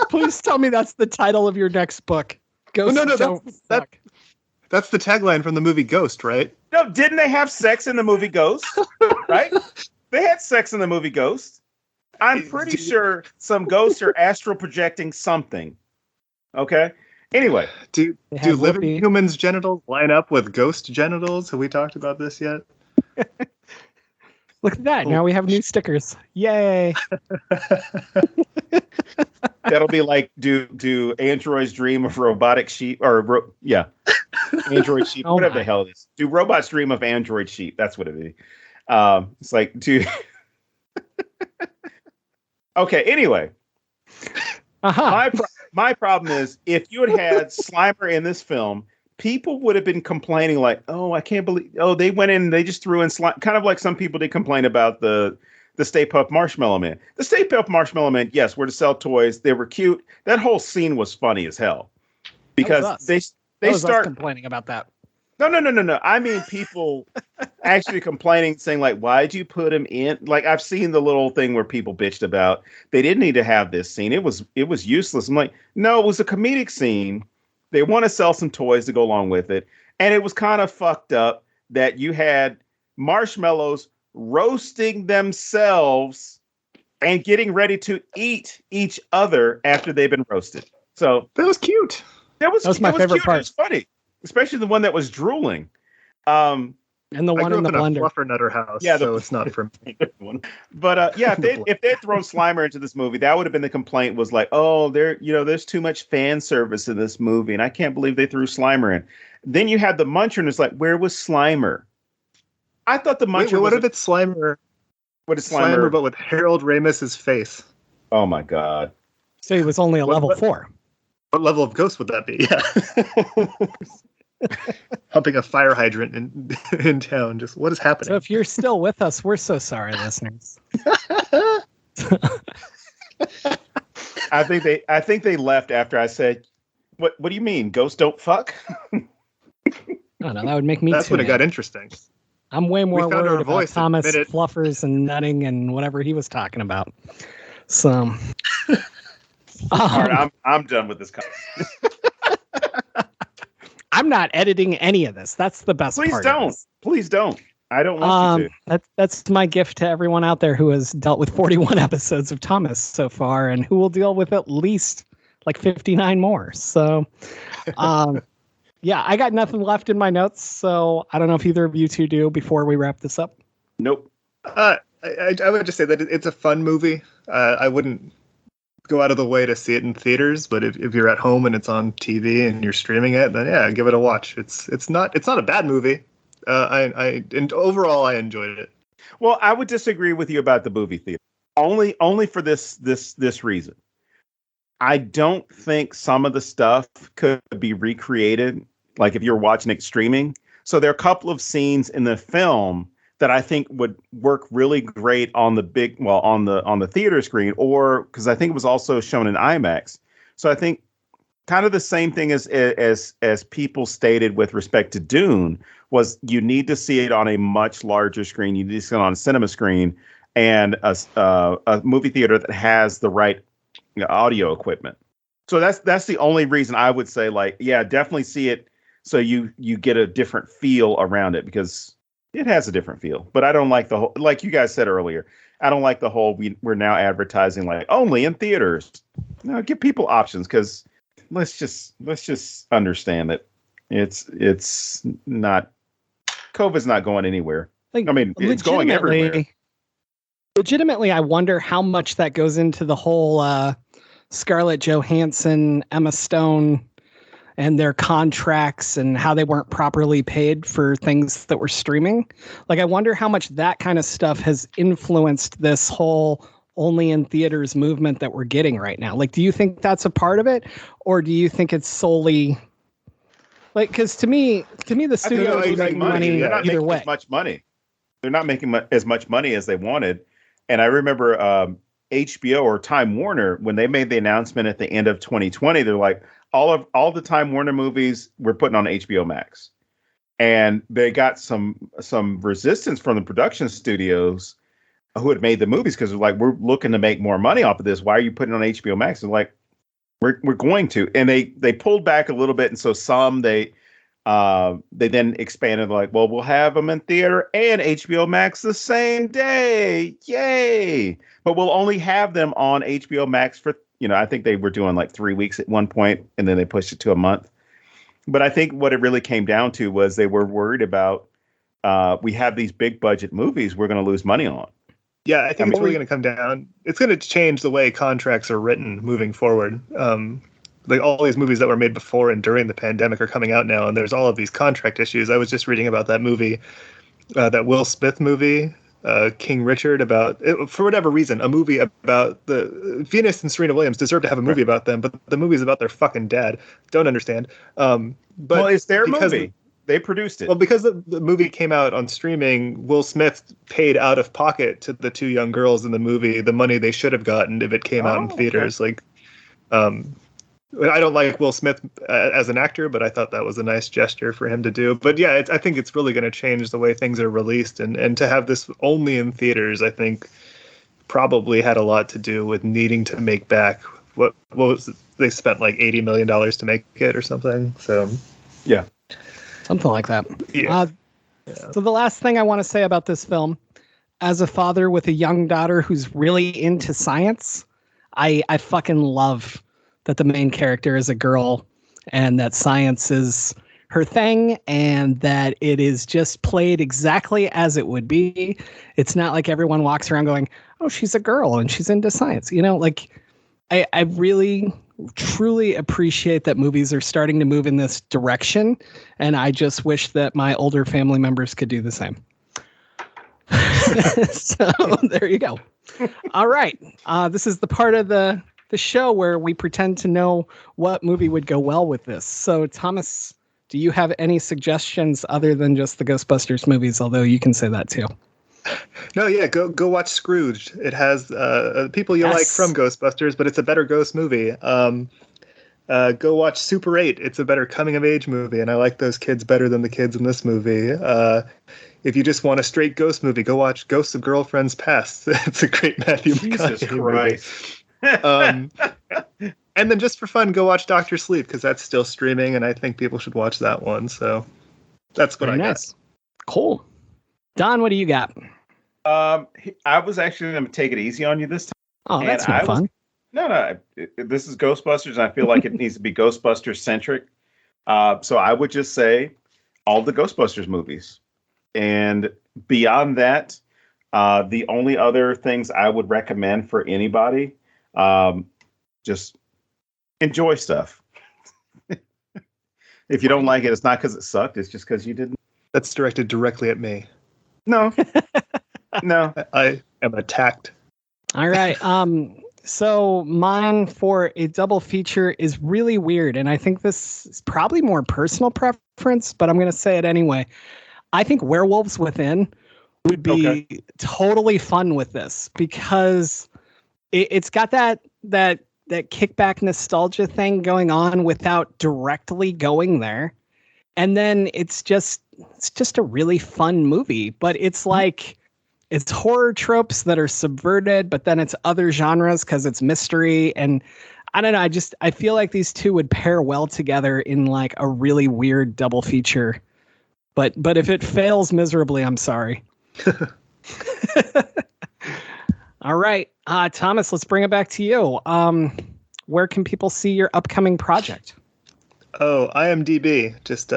Please tell me that's the title of your next book. Ghosts don't fuck. That's the tagline from the movie Ghost, right? No, didn't they have sex in the movie Ghost? Right? They had sex in the movie Ghost. I'm pretty sure some ghosts are astral projecting something. Okay? Anyway. Do living humans' genitals line up with ghost genitals? Have we talked about this yet? Look at that. Now we have new stickers. Yay. That'll be like, do androids dream of robotic sheep? Android sheep, whatever the hell it is. Do robots dream of android sheep? That's what it is. It's like, Okay, anyway. my problem is if you had Slimer in this film, people would have been complaining like, "Oh, I can't believe! Oh, they went in, and they just threw in slime." Kind of like some people did complain about the Stay Puft Marshmallow Man. The Stay Puft Marshmallow Man, yes, were to sell toys. They were cute. That whole scene was funny as hell because they start complaining about that. No. I mean, people actually complaining, saying like, "Why'd you put him in?" Like, I've seen the little thing where people bitched about they didn't need to have this scene. It was useless. I'm like, no, it was a comedic scene. They want to sell some toys to go along with it, and it was kind of fucked up that you had marshmallows roasting themselves and getting ready to eat each other after they've been roasted. So that was cute. That was my favorite part. It was funny. Especially the one that was drooling. And the one in the blender. A Fluffernutter house, yeah, so it's not for me. But if they'd thrown Slimer into this movie, that would have been the complaint was like, oh, there's too much fan service in this movie, and I can't believe they threw Slimer in. Then you had the Muncher, and it's like, where was Slimer? I thought the Muncher what if it's Slimer? What is Slimer? But with Harold Ramis's face. Oh my God. So he was only a level 4. What level of ghost would that be? Yeah. Humping a fire hydrant in town. Just what is happening? So if you're still with us, we're so sorry, listeners. I think they left after I said, "What do you mean? Ghosts don't fuck?" Oh no, that would make me. That's when it got interesting. I'm way more worried about Thomas admitted. Fluffers and nutting and whatever he was talking about. So, all right, I'm done with this. I'm not editing any of this. That's the best part. Please don't. I don't want you to. That's my gift to everyone out there who has dealt with 41 episodes of Thomas so far and who will deal with at least like 59 more. So, yeah, I got nothing left in my notes. So I don't know if either of you two do before we wrap this up. Nope. I would just say that it's a fun movie. I wouldn't go out of the way to see it in theaters, but if you're at home and it's on TV and you're streaming it, then yeah, give it a watch. It's not a bad movie. And overall I enjoyed it. Well, I would disagree with you about the movie theater. Only for this reason. I don't think some of the stuff could be recreated, like if you're watching it streaming. So there are a couple of scenes in the film that I think would work really great on the on the theater screen, or because I think it was also shown in IMAX. So I think kind of the same thing as people stated with respect to Dune was you need to see it on a much larger screen. You need to see it on a cinema screen and a movie theater that has the right audio equipment. So that's the only reason I would say, like, yeah, definitely see it so you get a different feel around it, because it has a different feel. But I don't like the whole, like you guys said earlier, I don't like the whole we're now advertising like only in theaters. No, give people options, because let's just understand that it's not, COVID's not going anywhere. Like, I mean, it's going everywhere. Legitimately, I wonder how much that goes into the whole Scarlett Johansson, Emma Stone, and their contracts and how they weren't properly paid for things that were streaming. Like, I wonder how much that kind of stuff has influenced this whole only in theaters movement that we're getting right now. Like, do you think that's a part of it, or do you think it's solely like, because to me the studio is making money They're not either making way. As much money. They're not making as much money as they wanted. And I remember HBO or Time Warner, when they made the announcement at the end of 2020, they're like, all the Time Warner movies we're putting on HBO Max. And they got some resistance from the production studios who had made the movies, because they're like, we're looking to make more money off of this. Why are you putting it on HBO Max? They're like, we're going to. And they pulled back a little bit. And so they then expanded, like, well, we'll have them in theater and HBO Max the same day. Yay. But we'll only have them on HBO Max for, I think they were doing like 3 weeks at one point, and then they pushed it to a month. But I think what it really came down to was they were worried about, we have these big budget movies we're going to lose money on. Yeah, I think it's really going to come down. It's going to change the way contracts are written moving forward. Like, all these movies that were made before and during the pandemic are coming out now, and there's all of these contract issues. I was just reading about that movie, that Will Smith movie King Richard about, for whatever reason, a movie about the Venus and Serena Williams deserve to have a movie about them, but the movie's about their fucking dad. Don't understand. But well, it's their movie. They produced it. Well, because the movie came out on streaming, Will Smith paid out of pocket to the two young girls in the movie the money they should have gotten if it came out in theaters. Okay. I don't like Will Smith as an actor, but I thought that was a nice gesture for him to do. But yeah, I think it's really going to change the way things are released. And to have this only in theaters, I think probably had a lot to do with needing to make back what was it? They spent like $80 million to make it or something. So yeah, something like that. Yeah. So the last thing I want to say about this film, as a father with a young daughter who's really into science, I fucking love that the main character is a girl and that science is her thing and that it is just played exactly as it would be. It's not like everyone walks around going, oh, she's a girl and she's into science. You know, like I really, truly appreciate that movies are starting to move in this direction. And I just wish that my older family members could do the same. So there you go. All right. This is the part of the show where we pretend to know what movie would go well with this. So, Thomas, do you have any suggestions other than just the Ghostbusters movies? Although you can say that too. No, yeah, go watch Scrooge. It has people you like from Ghostbusters, but it's a better ghost movie. Go watch Super 8. It's a better coming of age movie, and I like those kids better than the kids in this movie. If you just want a straight ghost movie, go watch Ghosts of Girlfriends Past. It's a great Matthew McConaughey movie. And then just for fun, go watch Dr. Sleep, because that's still streaming, and I think people should watch that one. So that's what I got. Cool. Don, what do you got? I was actually going to take it easy on you this time. Oh, that's not fun. No. This is Ghostbusters, and I feel like it needs to be Ghostbusters centric. So I would just say all the Ghostbusters movies. And beyond that, the only other things I would recommend for anybody, just enjoy stuff. If you don't like it, it's not because it sucked. It's just because you didn't. That's directed directly at me. No. No. I am attacked. All right. So mine for a double feature is really weird. And I think this is probably more personal preference, but I'm going to say it anyway. I think Werewolves Within would be totally fun with this because it's got that kickback nostalgia thing going on without directly going there. And then it's just a really fun movie, but it's like it's horror tropes that are subverted, but then it's other genres because it's mystery. And I don't know. I feel like these two would pair well together in like a really weird double feature. But if it fails miserably, I'm sorry. All right. Thomas, let's bring it back to you. Where can people see your upcoming project? Oh, IMDb. Just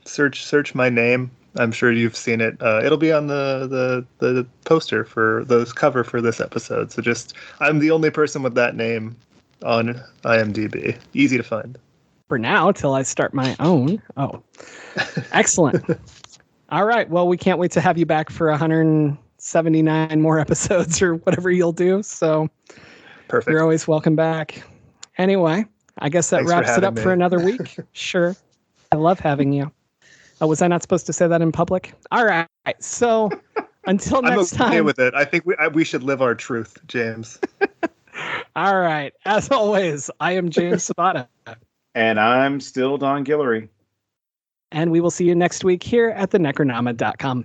search my name. I'm sure you've seen it. It'll be on the poster for the cover for this episode. So I'm the only person with that name on IMDb. Easy to find. For now, till I start my own. Oh, excellent. All right. Well, we can't wait to have you back for 179 more episodes or whatever you'll do. So perfect. You're always welcome back. Anyway, I guess that wraps it up for another week. Sure. I love having you. Oh, was I not supposed to say that in public? All right. So until next time. I'm okay with it. I think we should live our truth, James. All right. As always, I am James Sabata. And I'm still Don Guillory. And we will see you next week here at thenecronama.com.